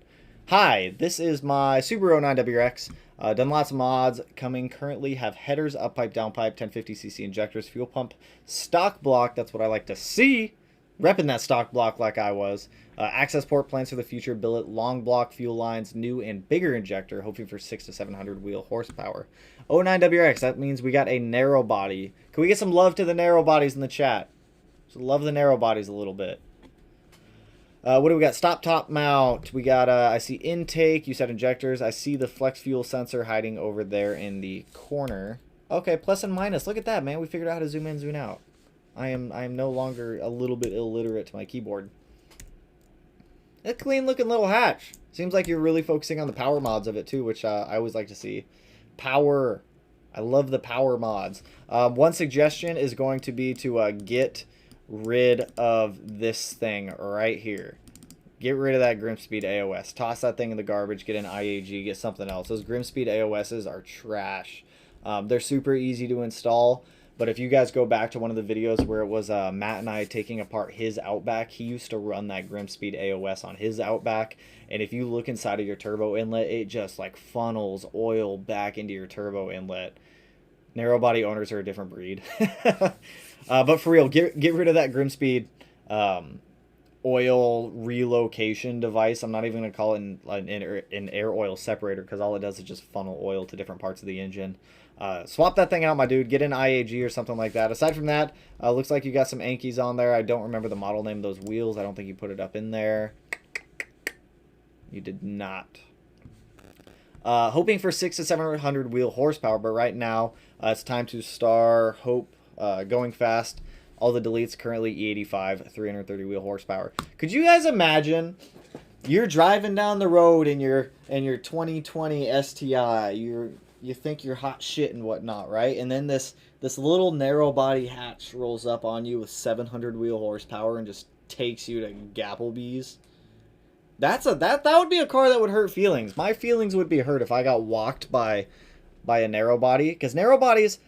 Speaker 1: Hi, this is my Subaru 09 WRX. Done lots of mods. Coming currently have headers, up pipe, down pipe, 1050cc injectors, fuel pump, stock block. That's what I like to see. Repping that stock block like I was. Access port plans for the future. Billet, long block fuel lines, new and bigger injector, hoping for 600 to 700 wheel horsepower. 09 WRX. That means we got a narrow body. Can we get some love to the narrow bodies in the chat? So love the narrow bodies a little bit. What do we got? Stop top mount. We got, I see intake. You said injectors. I see the flex fuel sensor hiding over there in the corner. Okay, plus and minus. Look at that, man. We figured out how to zoom in, zoom out. I am no longer a little bit illiterate to my keyboard. A clean looking little hatch. Seems like you're really focusing on the power mods of it too, which I always like to see. Power. I love the power mods. One suggestion is going to be to get rid of this thing right here. Get rid of that Grimspeed AOS. Toss that thing in the garbage. Get an IAG. Get something else. Those Grimspeed AOSs are trash. They're super easy to install. But if you guys go back to one of the videos where it was Matt and I taking apart his Outback, he used to run that Grimspeed AOS on his Outback. And if you look inside of your turbo inlet, it just like funnels oil back into your turbo inlet. Narrow body owners are a different breed. But for real, get rid of that Grimspeed oil relocation device. I'm not even going to call it an air oil separator because all it does is just funnel oil to different parts of the engine. Swap that thing out, my dude. Get an IAG or something like that. Aside from that, looks like you got some Ankies on there. I don't remember the model name of those wheels. I don't think you put it up in there. You did not. Hoping for 600 to 700 wheel horsepower, but right now it's time to star hope going fast. All the deletes currently E85, 330 wheel horsepower. Could you guys imagine you're driving down the road in your 2020 STI, you think you're hot shit and whatnot, right? And then this little narrow body hatch rolls up on you with 700 wheel horsepower and just takes you to Gapplebee's. That would be a car that would hurt feelings. My feelings would be hurt if I got walked by a narrow body, because narrow bodies,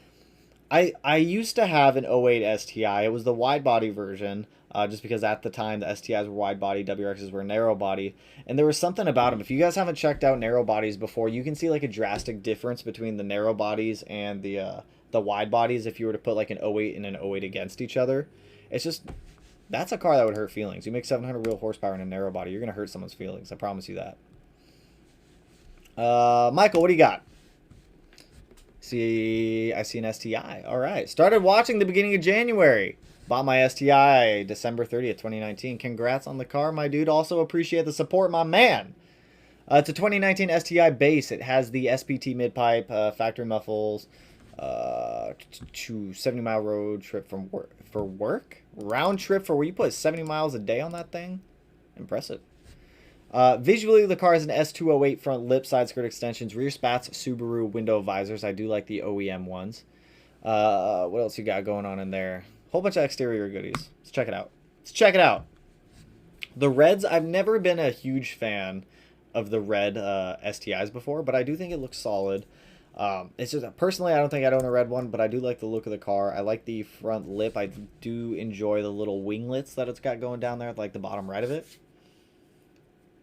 Speaker 1: I used to have an '08 STI. It was the wide body version, just because at the time the STIs were wide body, WRXs were narrow body, and there was something about them. If you guys haven't checked out narrow bodies before, you can see like a drastic difference between the narrow bodies and the wide bodies if you were to put like an '08 and an '08 against each other. It's just, that's a car that would hurt feelings. You make 700 wheel horsepower in a narrow body, you're gonna hurt someone's feelings. I promise you that. Michael, what do you got? I see an STI. All right. Started watching the beginning of January. Bought my STI December 30th, 2019. Congrats on the car, my dude. Also appreciate the support, my man. It's a 2019 STI base. It has the SPT mid-pipe, factory muffles, 70-mile road trip for work? Round trip for where you put 70 miles a day on that thing? Impressive. Visually, the car has an S208 front lip, side skirt extensions, rear spats, Subaru window visors. I do like the OEM ones. What else you got going on in there? Whole bunch of exterior goodies. Let's check it out. Let's check it out. The reds, I've never been a huge fan of the red STIs before, but I do think it looks solid. It's just, personally, I don't think I'd own a red one, but I do like the look of the car. I like the front lip. I do enjoy the little winglets that it's got going down there at like the bottom right of it.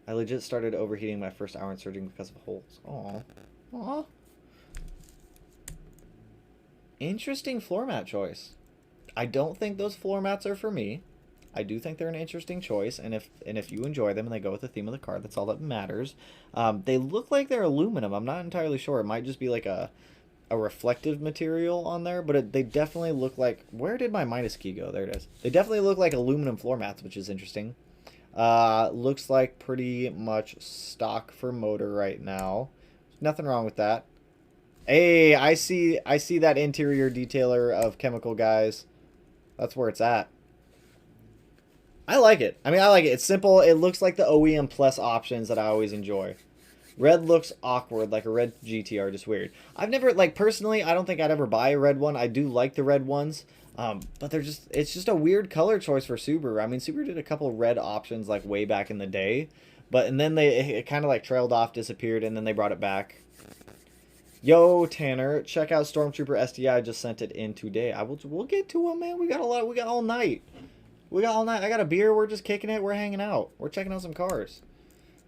Speaker 1: I legit started overheating my first hour in surging because of holes. Aww. Aww. Interesting floor mat choice. I don't think those floor mats are for me. I do think they're an interesting choice, and if you enjoy them and they go with the theme of the car, that's all that matters. They look like they're aluminum. I'm not entirely sure. It might just be like a reflective material on there, but they definitely look like... Where did my minus key go? There it is. They definitely look like aluminum floor mats, which is interesting. Looks like pretty much stock for motor right now. Nothing wrong with that. Hey, I see that interior detailer of chemical guys. That's where it's at. I like it. I mean, I like it. It's simple. It looks like the OEM Plus options that I always enjoy. Red looks awkward, like a red GTR, just weird. I've never, like, personally, I don't think I'd ever buy a red one. I do like the red ones. But it's just a weird color choice for Subaru. I mean, Subaru did a couple red options like way back in the day, and then it kind of like trailed off, disappeared, and then they brought it back. Yo, Tanner, check out Stormtrooper STI. Just sent it in today. We'll get to them, man. We got all night. We got all night. I got a beer. We're just kicking it. We're hanging out. We're checking out some cars.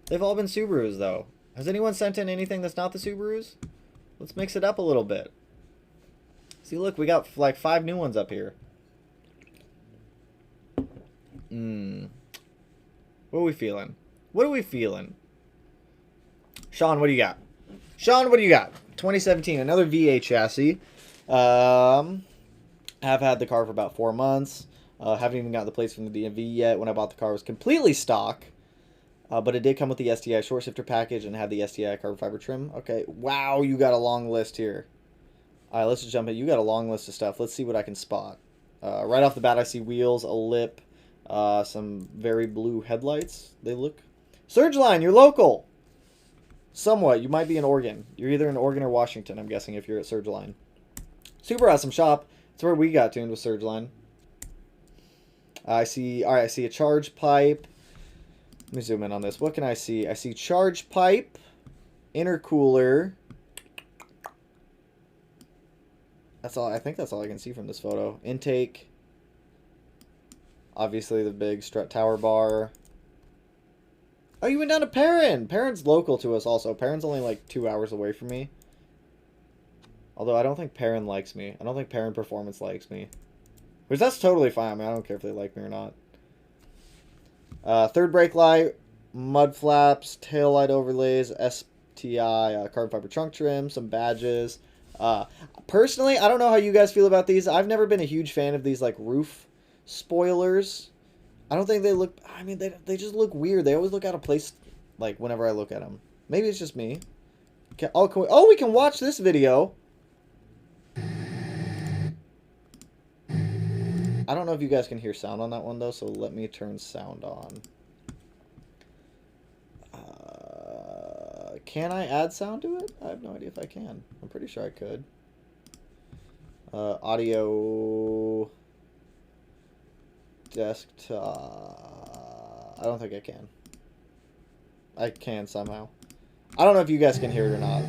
Speaker 1: They've all been Subarus though. Has anyone sent in anything that's not the Subarus? Let's mix it up a little bit. See, look, we got like 5 new ones up here. What are we feeling? What are we feeling? Shawn, what do you got? Shawn, what do you got? 2017, another V8 chassis. Have had the car for about 4 months. Haven't even got the plates from the DMV yet. When I bought the car, it was completely stock. But it did come with the STI short shifter package and had the STI carbon fiber trim. Okay, wow, you got a long list here. All right, let's just jump in. You got a long list of stuff. Let's see what I can spot. Right off the bat, I see wheels, a lip, some very blue headlights. They look Surgeline, you're local. Somewhat. You might be in Oregon. You're either in Oregon or Washington, I'm guessing, if you're at Surgeline. Super awesome shop. It's where we got tuned with Surgeline. I see a charge pipe. Let me zoom in on this. What can I see? I see charge pipe, intercooler. That's all. I think that's all I can see from this photo. Intake. Obviously the big strut tower bar. Oh, you went down to Perrin. Perrin's local to us also. Perrin's only like 2 hours away from me. Although I don't think Perrin likes me. I don't think Perrin Performance likes me. Which that's totally fine. I mean, I don't care if they like me or not. Third brake light, mud flaps, tail light overlays, STI, carbon fiber trunk trim, some badges. Personally, I don't know how you guys feel about these. I've never been a huge fan of these like roof spoilers. I don't think they look... I mean, they just look weird. They always look out of place, like, whenever I look at them. Maybe it's just me. Oh, we can watch this video. I don't know if you guys can hear sound on that one, though, so let me turn sound on. Can I add sound to it? I have no idea if I can. I'm pretty sure I could. Audio... desktop. I don't think I can. I can somehow. I don't know if you guys can hear it or not.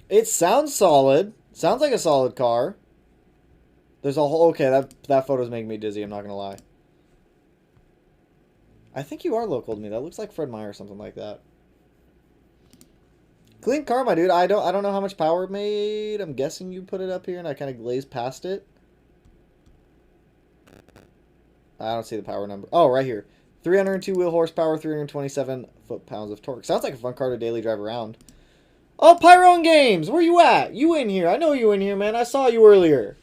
Speaker 1: It sounds solid. Sounds like a solid car. There's a whole... Okay, that photo's making me dizzy, I'm not gonna lie. I think you are local to me. That looks like Fred Meyer or something like that. Clean car, my dude. I don't know how much power it made. I'm guessing you put it up here and I kind of glazed past it. I don't see the power number. Oh, right here. 302 wheel horsepower, 327 foot-pounds of torque. Sounds like a fun car to daily drive around. Oh, Pyro Games! Where you at? You in here. I know you in here, man. I saw you earlier.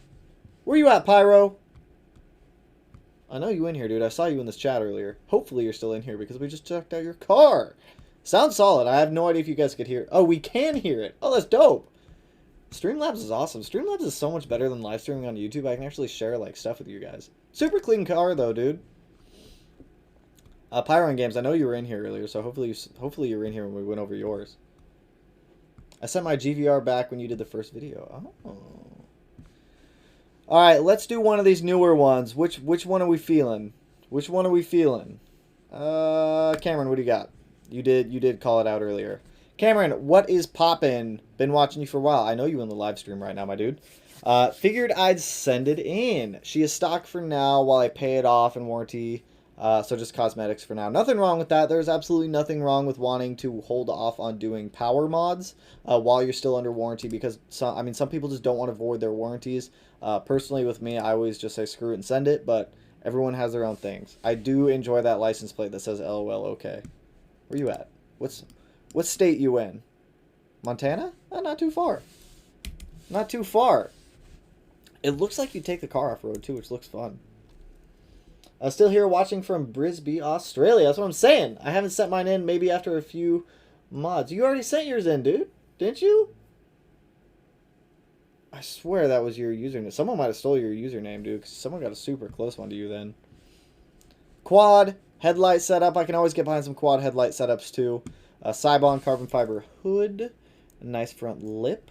Speaker 1: Where you at, Pyro? I know you in here, dude. I saw you in this chat earlier. Hopefully you're still in here because we just checked out your car. Sounds solid. I have no idea if you guys could hear it. Oh, we can hear it. Oh, that's dope. Streamlabs is awesome. Streamlabs is so much better than live streaming on YouTube. I can actually share like stuff with you guys. Super clean car though, dude. Pyron Games, I know you were in here earlier, so hopefully you were in here when we went over yours. I sent my GVR back when you did the first video. Oh. All right, let's do one of these newer ones. Which one are we feeling? Which one are we feeling? Cameron, what do you got? You did call it out earlier. Cameron, what is poppin'? Been watching you for a while. I know you in the live stream right now, my dude. Figured I'd send it in. She is stock for now while I pay it off and warranty. So just cosmetics for now. Nothing wrong with that. There's absolutely nothing wrong with wanting to hold off on doing power mods while you're still under warranty because some people just don't want to void their warranties. Personally, with me, I always just say screw it and send it, but everyone has their own things. I do enjoy that license plate that says LOL okay. Where you at? What state you in? Montana? Not too far. Not too far. It looks like you take the car off-road too, which looks fun. Still here watching from Brisbane, Australia. That's what I'm saying. I haven't sent mine in maybe after a few mods. You already sent yours in, dude. Didn't you? I swear that was your username. Someone might have stole your username, dude, because someone got a super close one to you then. Quad headlight setup. I can always get behind some quad headlight setups too. Cybon carbon fiber hood. A nice front lip.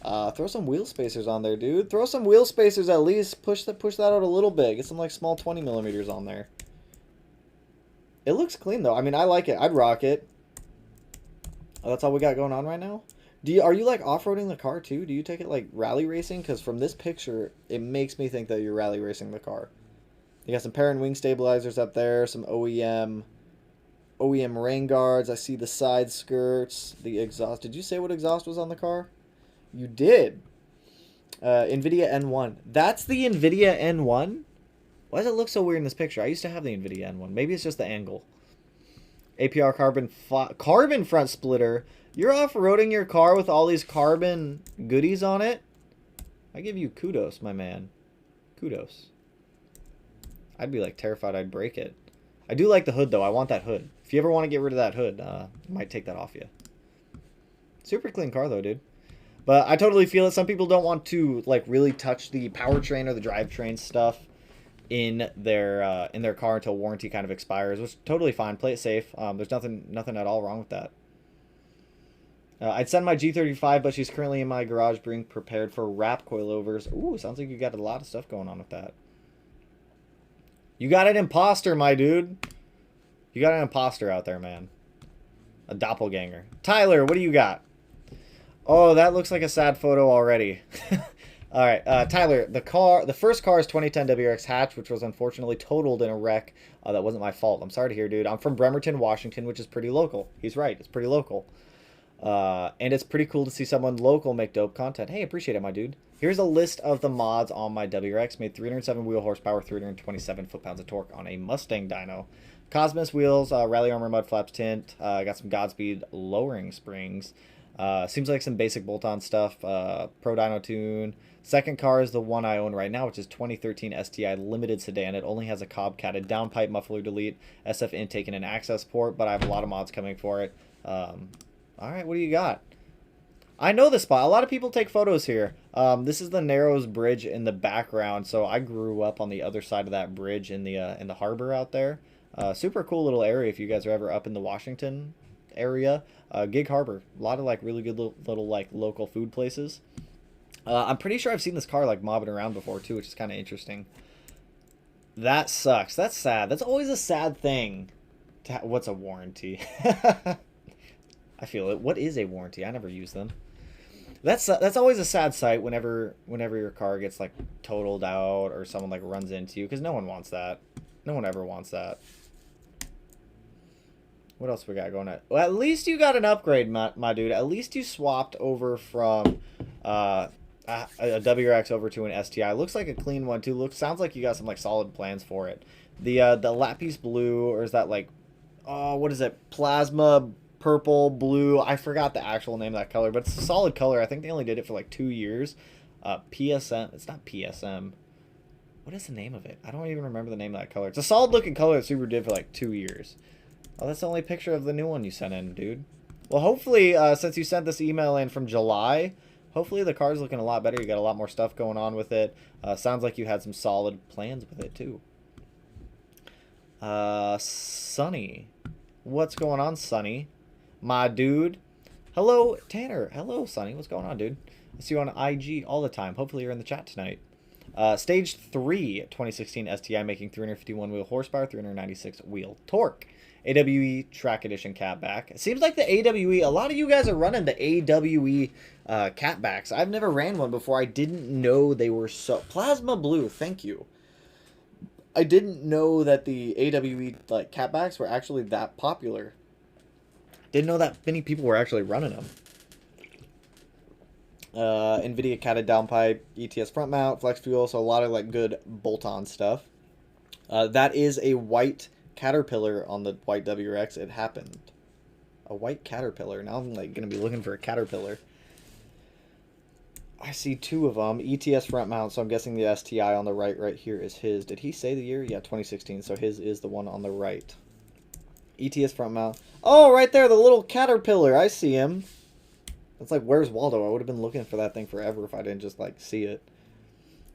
Speaker 1: Throw some wheel spacers on there, dude. Throw some wheel spacers at least. Push that out a little bit. Get some like small 20 millimeters on there. It looks clean though. I mean, I like it. I'd rock it. Oh, that's all we got going on right now. Are you like off-roading the car too? Do you take it like rally racing? Because from this picture, it makes me think that you're rally racing the car. You got some parent wing stabilizers up there. Some OEM rain guards. I see the side skirts. The exhaust. Did you say what exhaust was on the car? You did. NVIDIA N1. That's the NVIDIA N1? Why does it look so weird in this picture? I used to have the NVIDIA N1. Maybe it's just the angle. APR carbon front splitter. You're off-roading your car with all these carbon goodies on it? I give you kudos, my man. Kudos. I'd be like terrified I'd break it. I do like the hood, though. I want that hood. If you ever want to get rid of that hood, I might take that off you. Super clean car, though, dude. But I totally feel it. Some people don't want to like really touch the powertrain or the drivetrain stuff in their car until warranty kind of expires, which is totally fine. Play it safe. There's nothing at all wrong with that. I'd send my G35, but she's currently in my garage being prepared for wrap coilovers. Ooh, sounds like you got a lot of stuff going on with that. You got an imposter, my dude. You got an imposter out there, man. A doppelganger. Tyler, what do you got? Oh, that looks like a sad photo already. All right, Tyler, the first car is 2010 WRX hatch, which was unfortunately totaled in a wreck. That wasn't my fault. I'm sorry to hear, dude. I'm from Bremerton, Washington, which is pretty local. He's right. It's pretty local. And it's pretty cool to see someone local make dope content. Hey, appreciate it, my dude. Here's a list of the mods on my WRX. Made 307 wheel horsepower, 327 foot-pounds of torque on a Mustang dyno. Cosmos wheels, rally armor, mud flaps tint. Got some Godspeed lowering springs. Seems like some basic bolt-on stuff. Pro dyno tune. Second car is the one I own right now, which is 2013 STI limited sedan. It only has a cob catted downpipe muffler delete, SF intake, and an access port, but I have a lot of mods coming for it. All right, what do you got? I know this spot. A lot of people take photos here. This is the Narrows Bridge in the background, so I grew up on the other side of that bridge in the harbor out there. Super cool little area if you guys are ever up in the Washington area. Gig Harbor. A lot of like really good little like local food places. I'm pretty sure I've seen this car like mobbing around before too, which is kind of interesting. That sucks. That's sad. That's always a sad thing. What's a warranty? I feel it. What is a warranty? I never use them. That's always a sad sight whenever your car gets like totaled out or someone like runs into you, because no one wants that. No one ever wants that. What else we got going on? Well, at least you got an upgrade, my dude. At least you swapped over from a WRX over to an STI. Looks like a clean one too. Sounds like you got some like solid plans for it. The lapis blue, or is that like, oh, what is it? Plasma purple, blue. I forgot the actual name of that color, but it's a solid color. I think they only did it for like 2 years. PSM. It's not PSM. What is the name of it? I don't even remember the name of that color. It's a solid looking color that Subaru did for like 2 years. Oh, that's the only picture of the new one you sent in, dude. Well, hopefully, since you sent this email in from July, hopefully the car's looking a lot better. You got a lot more stuff going on with it. Sounds like you had some solid plans with it, too. Sunny. What's going on, Sunny? My dude. Hello, Tanner. Hello, Sunny. What's going on, dude? I see you on IG all the time. Hopefully you're in the chat tonight. Stage 3, 2016 STI, making 351 wheel horsepower, 396 wheel torque. AWE Track Edition catback. It seems like the AWE, a lot of you guys are running the AWE catbacks. I've never ran one before. I didn't know they were so... Plasma blue, thank you. I didn't know that the AWE like catbacks were actually that popular. Didn't know that many people were actually running them. NVIDIA catted downpipe, ETS front mount, flex fuel, so a lot of like good bolt-on stuff. That is a white Caterpillar on the white WRX. It happened. A white Caterpillar. Now I'm like gonna be looking for a Caterpillar. I see 2 of them. ETS front mount, so I'm guessing the STI on the right here is his. Did he say the year? Yeah, 2016, so his is the one on the right. ETS front mount. Oh, right there, the little Caterpillar. I see him. It's like, where's Waldo? I would have been looking for that thing forever if I didn't just, like, see it.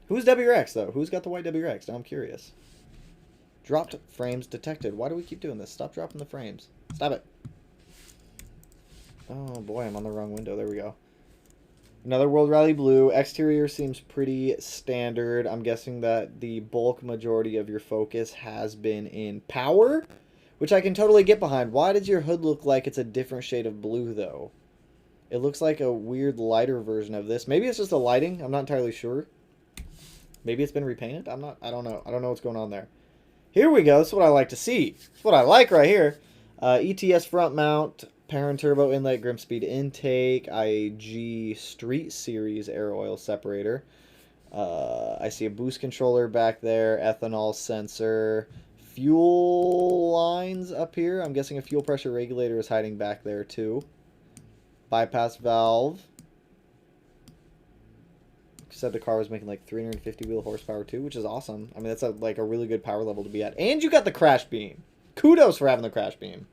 Speaker 1: Who's WRX, though? Who's got the white WRX? Now I'm curious. Dropped frames detected. Why do we keep doing this? Stop dropping the frames. Stop it. Oh, boy, I'm on the wrong window. There we go. Another World Rally Blue. Exterior seems pretty standard. I'm guessing that the bulk majority of your focus has been in power, which I can totally get behind. Why does your hood look like it's a different shade of blue, though? It looks like a weird lighter version of this. Maybe it's just the lighting. I'm not entirely sure. Maybe it's been repainted. I don't know. I don't know what's going on there. Here we go. That's what I like to see. That's what I like right here. ETS front mount, Perrin turbo inlet, Grimspeed intake, IG Street Series air oil separator. I see a boost controller back there, ethanol sensor, fuel lines up here. I'm guessing a fuel pressure regulator is hiding back there too. Bypass valve. Said the car was making like 350 wheel horsepower too, which is awesome. I mean, that's like a really good power level to be at. And you got the crash beam. Kudos for having the crash beam.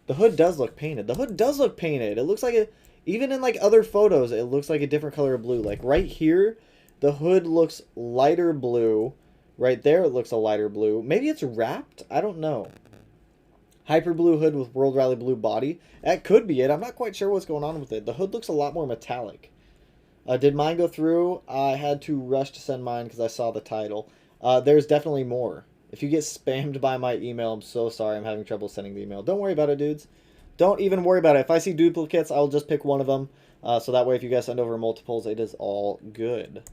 Speaker 1: The hood does look painted. The hood does look painted. It looks like Even in like other photos, it looks like a different color of blue. Like right here, the hood looks lighter blue. Right there, it looks a lighter blue. Maybe it's wrapped? I don't know. Hyper blue hood with World Rally blue body. That could be it. I'm not quite sure what's going on with it. The hood looks a lot more metallic. Did mine go through? I had to rush to send mine because I saw the title. There's definitely more. If you get spammed by my email, I'm so sorry. I'm having trouble sending the email. Don't worry about it, dudes. Don't even worry about it. If I see duplicates, I'll just pick one of them. So that way, if you guys send over multiples, it is all good.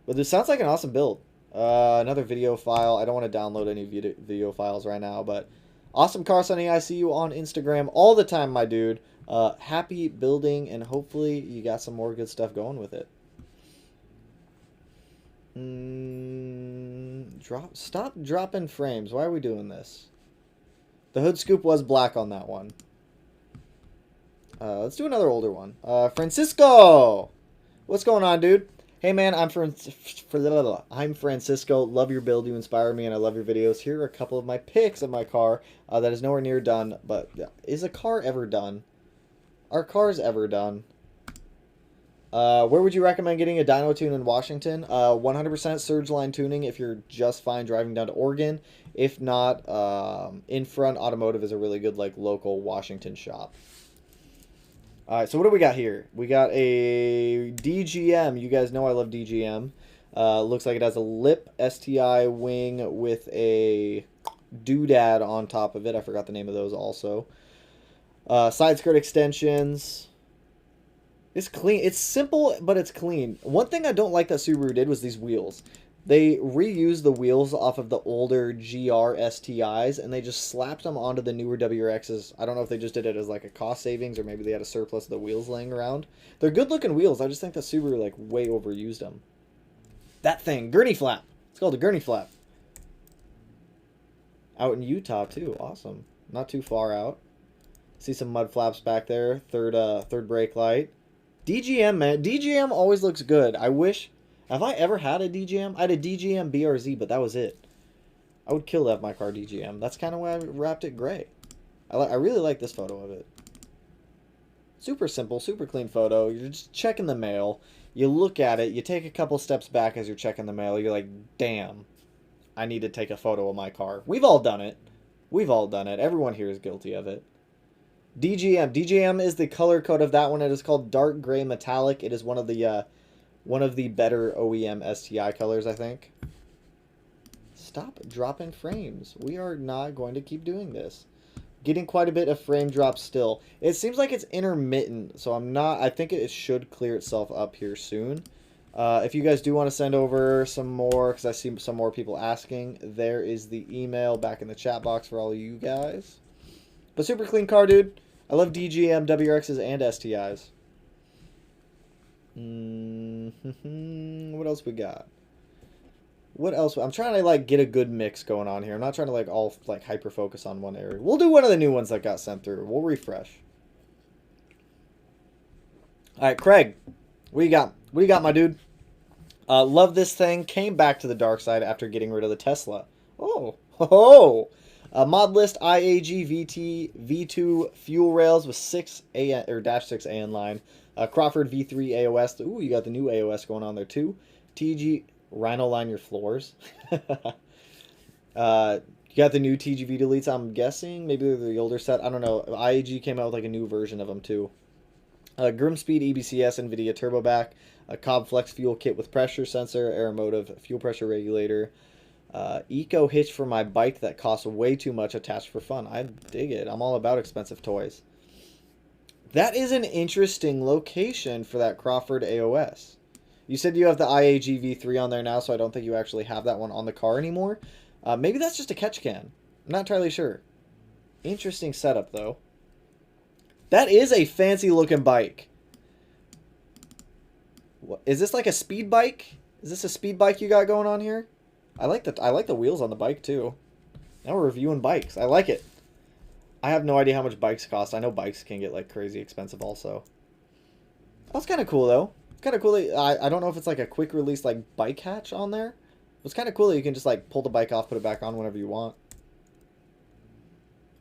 Speaker 1: But this sounds like an awesome build. Another video file. I don't want to download any video files right now, but awesome car, Sonny. I see you on Instagram all the time, my dude. Happy building, and hopefully you got some more good stuff going with it. Stop dropping frames. Why are we doing this? The hood scoop was black on that one. Let's do another older one. Francisco! What's going on, dude? Hey, man, I'm Francisco. Love your build. You inspire me, and I love your videos. Here are a couple of my pics of my car that is nowhere near done. But is a car ever done? Are cars ever done? Where would you recommend getting a dyno tune in Washington? 100% surge line tuning if you're just fine driving down to Oregon. If not, In Front Automotive is a really good like local Washington shop. Alright, so what do we got here? We got a DGM. You guys know I love DGM. Looks like it has a lip STI wing with a doodad on top of it. I forgot the name of those also. Side skirt extensions. It's clean. It's simple, but it's clean. One thing I don't like that Subaru did was these wheels. They reused the wheels off of the older GR STIs, and they just slapped them onto the newer WRXs. I don't know if they just did it as like a cost savings, or maybe they had a surplus of the wheels laying around. They're good-looking wheels. I just think that Subaru like way overused them. That thing, gurney flap. It's called a gurney flap. Out in Utah too. Awesome. Not too far out. See some mud flaps back there. Third brake light. DGM, man. DGM always looks good. I wish... Have I ever had a DGM? I had a DGM BRZ, but that was it. I would kill to have my car DGM. That's kind of why I wrapped it gray. I really like this photo of it. Super simple, super clean photo. You're just checking the mail. You look at it. You take a couple steps back as you're checking the mail. You're like, damn, I need to take a photo of my car. We've all done it. We've all done it. Everyone here is guilty of it. DGM. DGM is the color code of that one. It is called dark gray metallic. It is one of the better OEM STI colors, I think. Stop dropping frames. We are not going to keep doing this. Getting quite a bit of frame drop still. It seems like it's intermittent, so I think it should clear itself up here soon. If you guys do want to send over some more, because I see some more people asking, there is the email back in the chat box for all of you guys. But super clean car, dude. I love DGM, WRXs, and STIs. What else we got? What else? I'm trying to like get a good mix going on here. I'm not trying to like all like hyper focus on one area. We'll do one of the new ones that got sent through. We'll refresh. All right, Craig, what you got? What do you got, my dude? Love this thing. Came back to the dark side after getting rid of the Tesla. Mod list IAG VT V2 fuel rails with 6A or -6 AN line. Crawford V3 AOS. Ooh, you got the new AOS going on there too. TG Rhino line your floors. You got the new TGV deletes, I'm guessing. Maybe they're the older set. I don't know. IAG came out with like a new version of them too. Grimspeed EBCS NVIDIA Turbo Back. A Cobb Flex fuel kit with pressure sensor, Aeromotive fuel pressure regulator. Eco hitch for my bike that costs way too much attached for fun. I dig it. I'm all about expensive toys. That is an interesting location for that Crawford AOS. You said you have the IAG V3 on there now, so I don't think you actually have that one on the car anymore. Maybe that's just a catch can. I'm not entirely sure. Interesting setup, though. That is a fancy looking bike. What, is this like a speed bike? Is this a speed bike you got going on here? I like the wheels on the bike too. Now we're reviewing bikes. I like it. I have no idea how much bikes cost. I know bikes can get like crazy expensive also. That's kind of cool though. It's kind of cool that, I don't know if it's like a quick release like bike hatch on there. It's kind of cool that you can just like pull the bike off, put it back on whenever you want.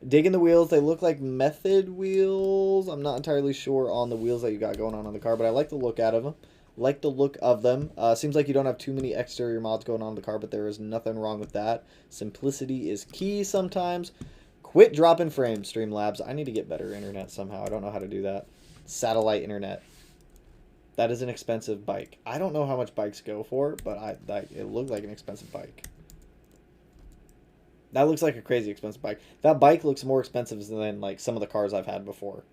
Speaker 1: Digging the wheels. They look like method wheels. I'm not entirely sure on the wheels that you got going on the car, but I like the look out of them. Like the look of them. Seems like you don't have too many exterior mods going on in the car, but there is nothing wrong with that. Simplicity is key sometimes. Quit dropping frames, Streamlabs. I need to get better internet somehow. I don't know how to do that. Satellite internet. That is an expensive bike. I don't know how much bikes go for, but it looked like an expensive bike. That looks like a crazy expensive bike. That bike looks more expensive than like some of the cars I've had before.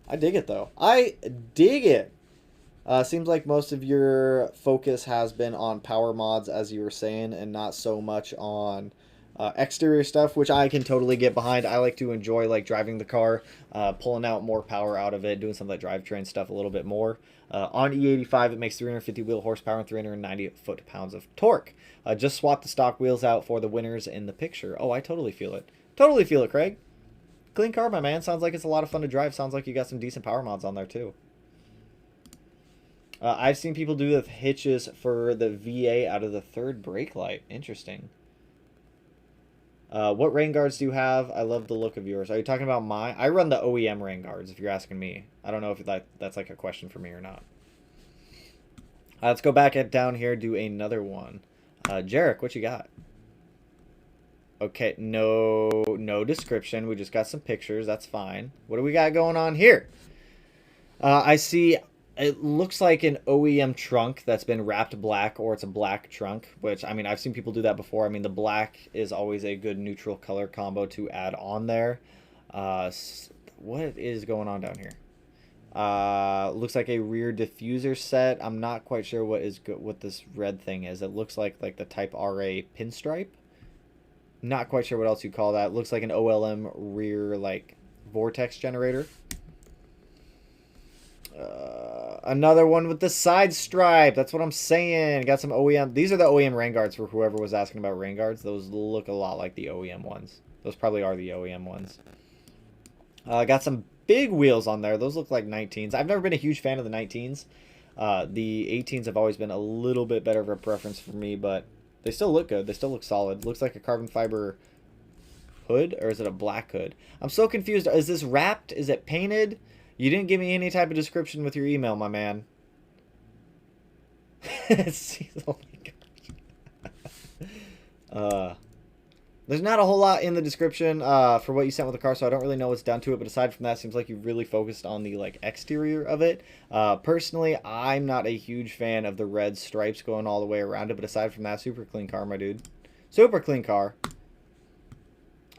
Speaker 1: I dig it though. I dig it. Seems like most of your focus has been on power mods, as you were saying, and not so much on exterior stuff, which I can totally get behind. I like to enjoy like driving the car, pulling out more power out of it, doing some of that drivetrain stuff a little bit more. On E85, it makes 350 wheel horsepower and 390 foot-pounds of torque. Just swap the stock wheels out for the winners in the picture. Oh, I totally feel it. Totally feel it, Craig. Clean car, my man. Sounds like it's a lot of fun to drive. Sounds like you got some decent power mods on there, too. I've seen people do the hitches for the VA out of the third brake light. Interesting. What rain guards do you have? I love the look of yours. Are you talking about mine? I run the OEM rain guards, if you're asking me. I don't know if that's like a question for me or not. Let's go back down here, do another one. Jericho, what you got? Okay, no description. We just got some pictures. That's fine. What do we got going on here? I see... It looks like an OEM trunk that's been wrapped black, or it's a black trunk, which, I mean, I've seen people do that before. I mean, the black is always a good neutral color combo to add on there. What is going on down here? Looks like a rear diffuser set. I'm not quite sure what this red thing is. It looks like the Type RA pinstripe. Not quite sure what else you call that. Looks like an OLM rear, like, vortex generator. Another one with the side stripe. That's what I'm saying. Got some OEM. These are the OEM rain guards for whoever was asking about rain guards. Those look a lot like the OEM ones. Those probably are the OEM ones. Got some big wheels on there. Those look like 19s. I've never been a huge fan of the 19s. The 18s have always been a little bit better of a preference for me, but they still look good. They still look solid. Looks like a carbon fiber hood, or is it a black hood? I'm so confused. Is this wrapped? Is it painted? You didn't give me any type of description with your email, my man. Oh my gosh. There's not a whole lot in the description for what you sent with the car, so I don't really know what's done to it. But aside from that, it seems like you've really focused on the like exterior of it. Personally, I'm not a huge fan of the red stripes going all the way around it. But aside from that, super clean car, my dude. Super clean car. All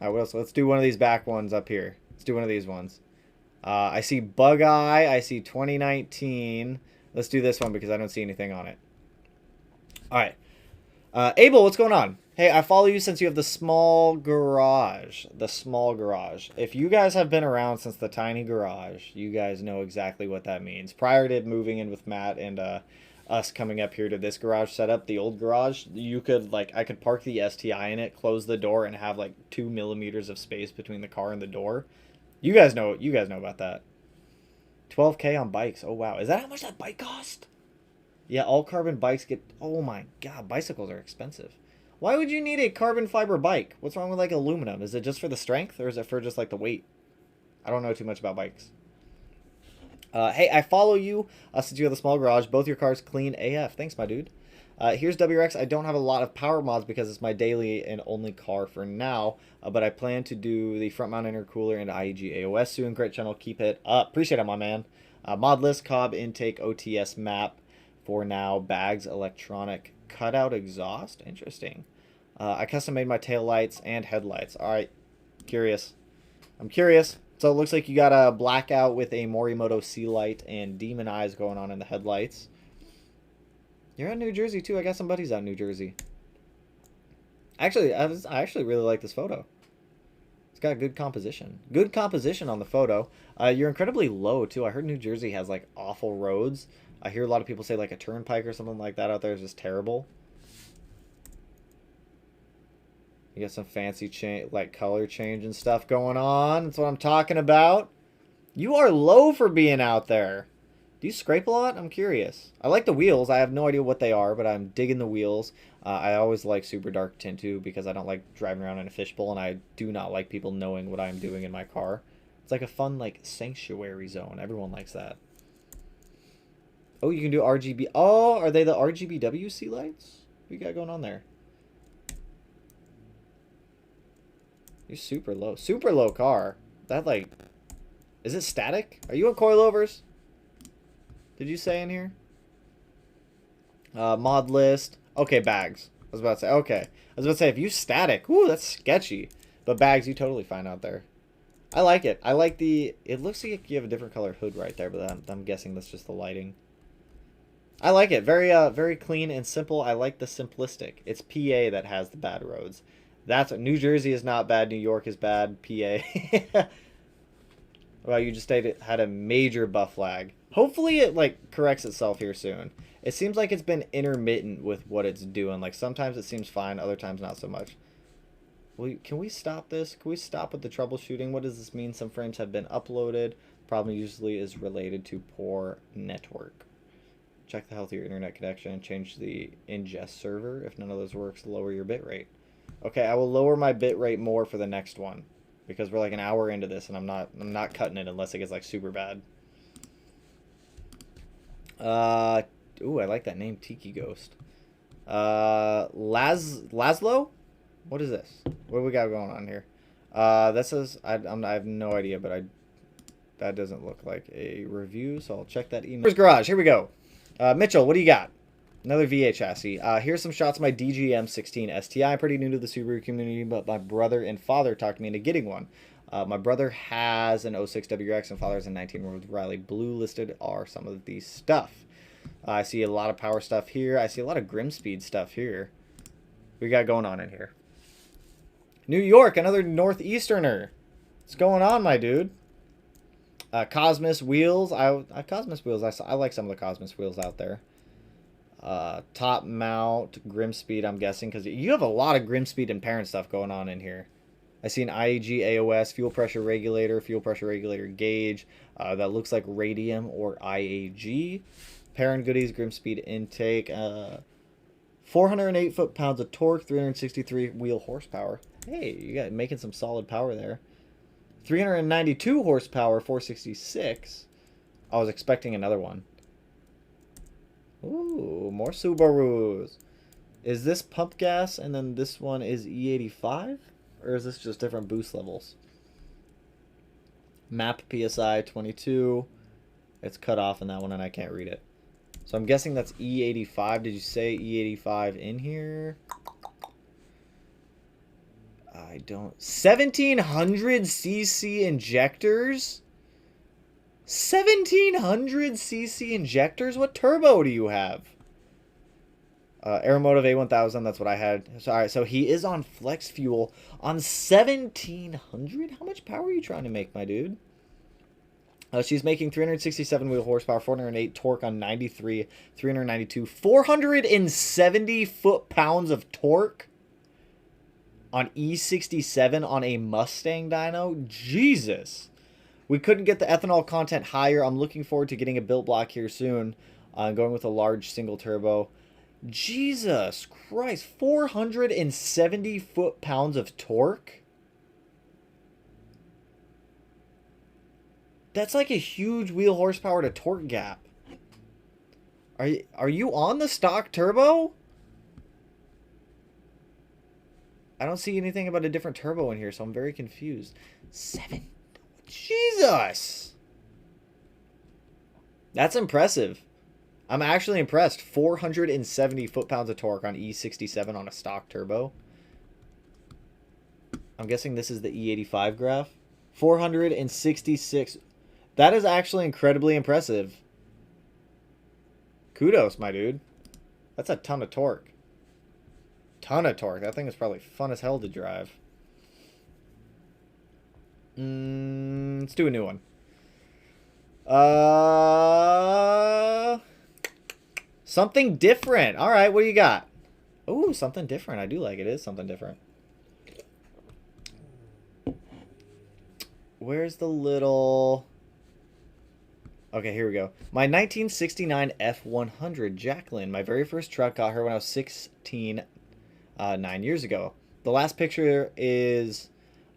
Speaker 1: right, what else? Let's do one of these back ones up here. Let's do one of these ones. I see Bug Eye. I see 2019. Let's do this one because I don't see anything on it. All right. Abel, what's going on? Hey, I follow you since you have the small garage. The small garage. If you guys have been around since the tiny garage, you guys know exactly what that means. Prior to moving in with Matt and us coming up here to this garage setup, the old garage, you could, like, I could park the STI in it, close the door, and have, like, 2 millimeters of space between the car and the door. You guys know about that. 12K on bikes. Oh, wow. Is that how much that bike cost? Yeah, all carbon bikes get... Oh, my God. Bicycles are expensive. Why would you need a carbon fiber bike? What's wrong with, like, aluminum? Is it just for the strength, or is it for just, like, the weight? I don't know too much about bikes. Hey, I follow you since you have the small garage. Both your cars clean AF. Thanks, my dude. Here's WRX. I don't have a lot of power mods because it's my daily and only car for now, but I plan to do the front mount intercooler and IEG AOS soon. Great channel. Keep it up. Appreciate it, my man. Mod list, Cobb, intake, OTS map for now. Bags, electronic, cutout exhaust. Interesting. I custom made my tail lights and headlights. All right. Curious. I'm curious. So it looks like you got a blackout with a Morimoto C light and demon eyes going on in the headlights. You're in New Jersey, too. I got some buddies out in New Jersey. Actually, I actually really like this photo. It's got good composition. Good composition on the photo. You're incredibly low, too. I heard New Jersey has, like, awful roads. I hear a lot of people say, like, a turnpike or something like that out there is just terrible. You got some fancy, like, color change and stuff going on. That's what I'm talking about. You are low for being out there. Do you scrape a lot? I'm curious. I like the wheels. I have no idea what they are, but I'm digging the wheels. I always like super dark tint too because I don't like driving around in a fishbowl, and I do not like people knowing what I'm doing in my car. It's like a fun like sanctuary zone. Everyone likes that. Oh, you can do RGB. Oh, are they the RGBWC lights? What you got going on there? You're super low. Super low car. That like... Is it static? Are you on coilovers? Did you say in here? Mod list. Okay, bags. I was about to say, okay. I was about to say, if you static, whoo, that's sketchy. But bags, you totally find out there. I like it. I like the... It looks like you have a different colored hood right there, but I'm guessing that's just the lighting. I like it. Very clean and simple. I like the simplistic. It's PA that has the bad roads. That's New Jersey is not bad. New York is bad. PA. Well, you just had a major buff lag. Hopefully it like corrects itself here soon. It seems like it's been intermittent with what it's doing. Like sometimes it seems fine, other times not so much. Can we stop this? Can we stop with the troubleshooting? What does this mean? Some frames have been uploaded. Problem usually is related to poor network. Check the health of your internet connection and change the ingest server. If none of those works, lower your bitrate. Okay, I will lower my bitrate more for the next one. Because we're like an hour into this and I'm not cutting it unless it gets like super bad. Ooh, I like that name, Tiki Ghost. Lazlo? What is this? What do we got going on here? This is I have no idea, but that doesn't look like a review, so I'll check that email. Here's Garage. Here we go. Mitchell, what do you got? Another V8 chassis. Here's some shots of my DGM 16 STI. I'm pretty new to the Subaru community, but my brother and father talked me into getting one. My brother has an 06 WRX and father has a 19 with Riley. Blue listed are some of the stuff. I see a lot of power stuff here. I see a lot of Grimspeed stuff here. What we got going on in here? New York, another Northeasterner. What's going on, my dude? Cosmos wheels. Cosmos wheels. I like some of the Cosmos wheels out there. Top mount, Grimspeed, I'm guessing, because you have a lot of Grimspeed and parent stuff going on in here. I see an IAG AOS, fuel pressure regulator gauge, that looks like radium or IAG. Parent goodies, Grimspeed intake, 408 foot-pounds of torque, 363 wheel horsepower. Hey, you got making some solid power there. 392 horsepower, 466. I was expecting another one. Ooh, more Subarus. Is this pump gas and then this one is E85? Or is this just different boost levels? Map PSI 22. It's cut off in that one and I can't read it. So I'm guessing that's E85. Did you say E85 in here? I don't... 1700 cc injectors? 1700 cc injectors? What turbo do you have? Aeromotive A1000, that's what I had. So, all right, so he is on flex fuel on 1700? How much power are you trying to make, my dude? She's making 367 wheel horsepower, 408 torque on 93, 392, 470 foot-pounds of torque on E67 on a Mustang dyno? Jesus. We couldn't get the ethanol content higher. I'm looking forward to getting a built block here soon. Going with a large single turbo. Jesus Christ. 470 foot-pounds of torque? That's like a huge wheel horsepower to torque gap. Are you on the stock turbo? I don't see anything about a different turbo in here, so I'm very confused. Jesus! That's impressive. I'm actually impressed. 470 foot-pounds of torque on E67 on a stock turbo. I'm guessing this is the E85 graph. 466. That is actually incredibly impressive. Kudos, my dude. That's a ton of torque. Ton of torque. That thing is probably fun as hell to drive. Let's do a new one. Something different. All right, what do you got? Ooh, something different. I do like it. It is something different. Where's the little... Okay, here we go. My 1969 F100 Jacqueline. My very first truck. Got her when I was 16, 9 years ago. The last picture is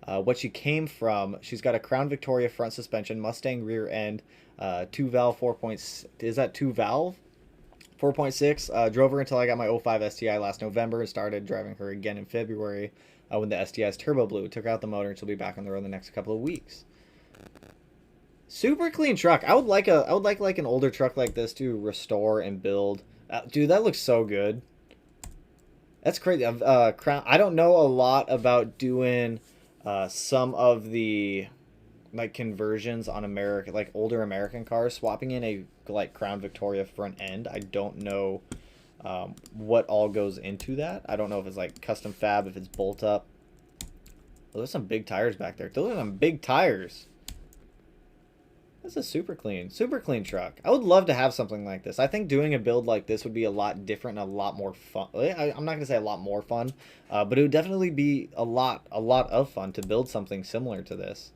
Speaker 1: what she came from. She's got a Crown Victoria front suspension, Mustang rear end, 2-valve 4. Is that 2-valve? 4.6. Drove her until I got my 05 STI last November and started driving her again in February when the STI's turbo blew. Took out the motor and she'll be back on the road in the next couple of weeks. Super clean truck. I would like an older truck like this to restore and build. Dude, that looks so good. That's crazy. Crown. I don't know a lot about doing some of the like conversions on American, like older American cars, swapping in a like Crown Victoria front end. I don't know what all goes into that. I don't know if it's like custom fab, if it's bolt up. Oh, there's some big tires back there. Those are some big tires. This is super clean truck. I would love to have something like this. I think doing a build like this would be a lot different and a lot more fun. I'm not gonna say a lot more fun, but it would definitely be a lot of fun to build something similar to this.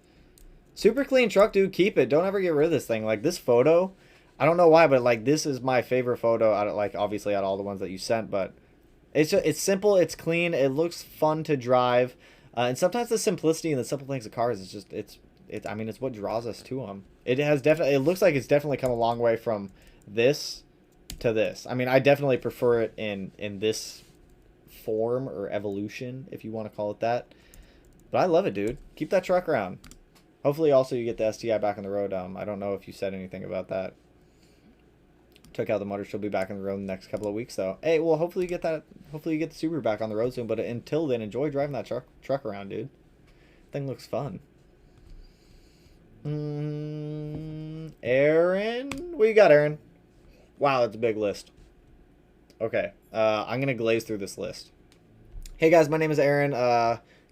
Speaker 1: Super clean truck, dude. Keep it. Don't ever get rid of this thing. Like this photo, I don't know why, but like this is my favorite photo out of, like, obviously out of all the ones that you sent, but it's simple, it's clean, it looks fun to drive, and sometimes the simplicity and the simple things of cars is just I mean, it's what draws us to them. It looks like it's definitely come a long way from this to this. I mean, I definitely prefer it in this form or evolution, if you want to call it that. But I love it, dude. Keep that truck around. Hopefully, also you get the STI back on the road. I don't know if you said anything about that. Took out the motor. She'll be back on the road in the next couple of weeks, though. Hey, well, hopefully you get that. Hopefully you get the Subaru back on the road soon. But until then, enjoy driving that truck around, dude. Thing looks fun. Aaron? What you got, Aaron? Wow, that's a big list. Okay, I'm going to glaze through this list. Hey, guys, my name is Aaron.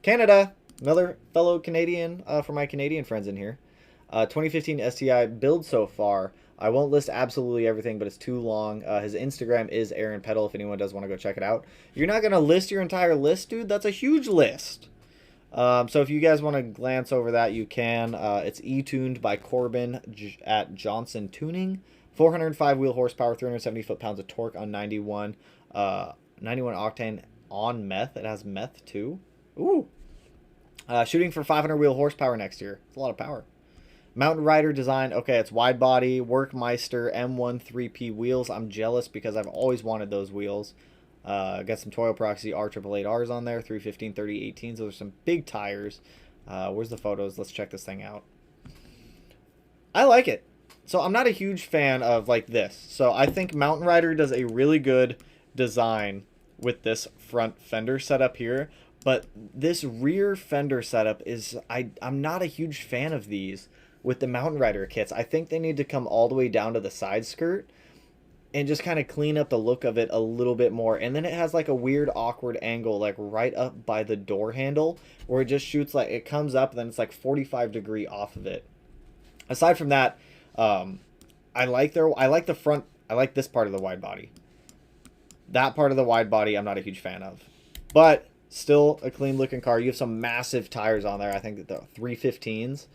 Speaker 1: Canada. Another fellow Canadian for my Canadian friends in here. 2015 STI build so far. I won't list absolutely everything, but it's too long. His Instagram is Aaron Peddle if anyone does want to go check it out. You're not going to list your entire list, dude? That's a huge list. So if you guys want to glance over that, you can. It's E-tuned by Corbin at Johnson Tuning. 405 wheel horsepower, 370 foot-pounds of torque on 91 octane on meth. It has meth too. Ooh. Shooting for 500 wheel horsepower next year. It's a lot of power. Mountain Rider design. Okay, it's wide body, Workmeister M1 3P wheels. I'm jealous because I've always wanted those wheels. Got some Toyo Proxy R888Rs on there, 315 3018s. Those are some big tires. Where's the photos? Let's check this thing out. I like it. So I'm not a huge fan of like this. So I think Mountain Rider does a really good design with this front fender setup here. But this rear fender setup is, I'm not a huge fan of these with the Mountain Rider kits. I think they need to come all the way down to the side skirt and just kind of clean up the look of it a little bit more. And then it has like a weird awkward angle like right up by the door handle where it just shoots, like it comes up and then it's like 45-degree off of it. Aside from that, I like the front, I like this part of the wide body. That part of the wide body I'm not a huge fan of. But still a clean looking car. You have some massive tires on there. I think that the 315s.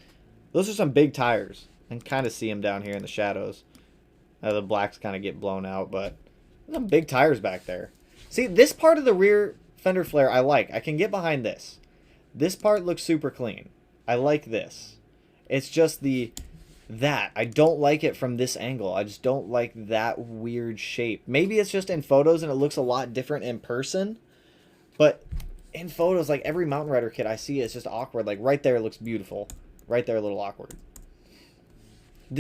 Speaker 1: Those are some big tires. And kind of see them down here in the shadows. The blacks kind of get blown out, but some big tires back there. See, this part of the rear fender flare I like. I can get behind this. This part looks super clean. I like this. It's just that. I don't like it from this angle. I just don't like that weird shape. Maybe it's just in photos and it looks a lot different in person. But in photos, like every Mountain Rider kit I see is just awkward. Like right there it looks beautiful. Right there a little awkward.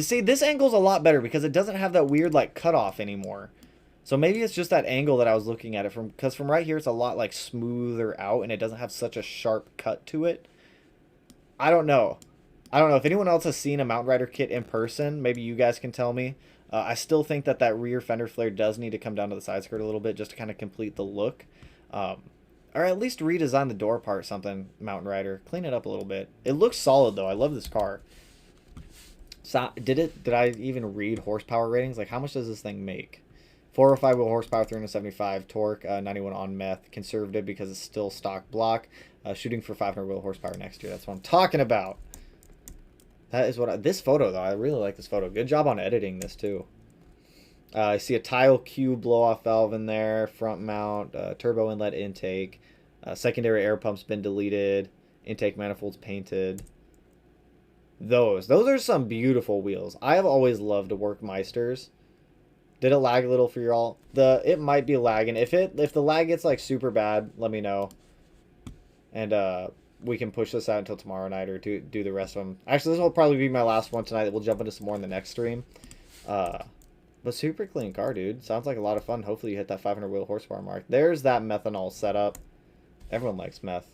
Speaker 1: See, this angle's a lot better because it doesn't have that weird like cutoff anymore. So maybe it's just that angle that I was looking at it from, because from right here it's a lot like smoother out and it doesn't have such a sharp cut to it. I don't know. I don't know if anyone else has seen a Mountain Rider kit in person. Maybe you guys can tell me. I still think that rear fender flare does need to come down to the side skirt a little bit just to kind of complete the look. Or at least redesign the door part or something, Mountain Rider. Clean it up a little bit. It looks solid, though. I love this car. So, did I even read horsepower ratings? Like, how much does this thing make? 405 wheel horsepower, 375 torque, 91 on meth. Conservative because it's still stock block. Shooting for 500 wheel horsepower next year. That's what I'm talking about. That is what this photo though. I really like this photo. Good job on editing this too. I see a tile cube blow off valve in there, front mount, turbo inlet intake, secondary air pump's been deleted, intake manifolds painted. Those are some beautiful wheels. I have always loved to work Meisters. Did it lag a little for y'all? It might be lagging. If the lag gets like super bad, let me know, and we can push this out until tomorrow night or do the rest of them. Actually, this will probably be my last one tonight. We'll jump into some more in the next stream. But super clean car, dude. Sounds like a lot of fun. Hopefully you hit that 500 wheel horsepower mark. There's that methanol setup. Everyone likes meth.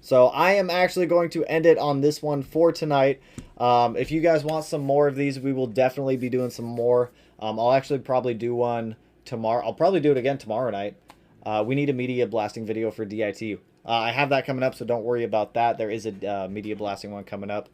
Speaker 1: So I am actually going to end it on this one for tonight. If you guys want some more of these, we will definitely be doing some more. I'll actually probably do one tomorrow. I'll probably do it again tomorrow night. We need a media blasting video for DIT. I have that coming up, so don't worry about that. There is a media blasting one coming up.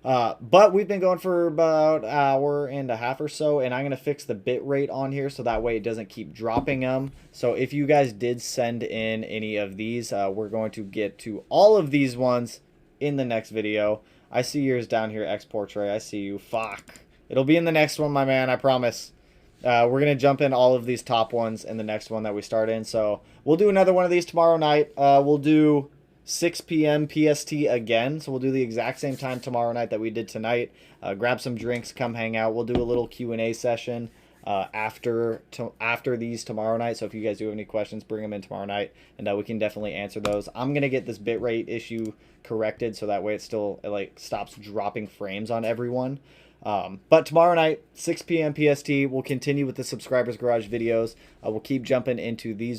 Speaker 1: But we've been going for about an hour and a half or so, and I'm going to fix the bit rate on here so that way it doesn't keep dropping them. So if you guys did send in any of these, we're going to get to all of these ones in the next video. I see yours down here, X-Portrait. I see you. Fuck. It'll be in the next one, my man, I promise. We're going to jump in all of these top ones in the next one that we start in. So we'll do another one of these tomorrow night. We'll do 6 p.m. PST again, so we'll do the exact same time tomorrow night that we did tonight. Grab some drinks, come hang out. We'll do a little Q&A session after these tomorrow night, so if you guys do have any questions, bring them in tomorrow night, and we can definitely answer those. I'm going to get this bitrate issue corrected so that way it like stops dropping frames on everyone. But tomorrow night, 6 p.m. PST, we'll continue with the Subscribers Garage videos. We'll keep jumping into these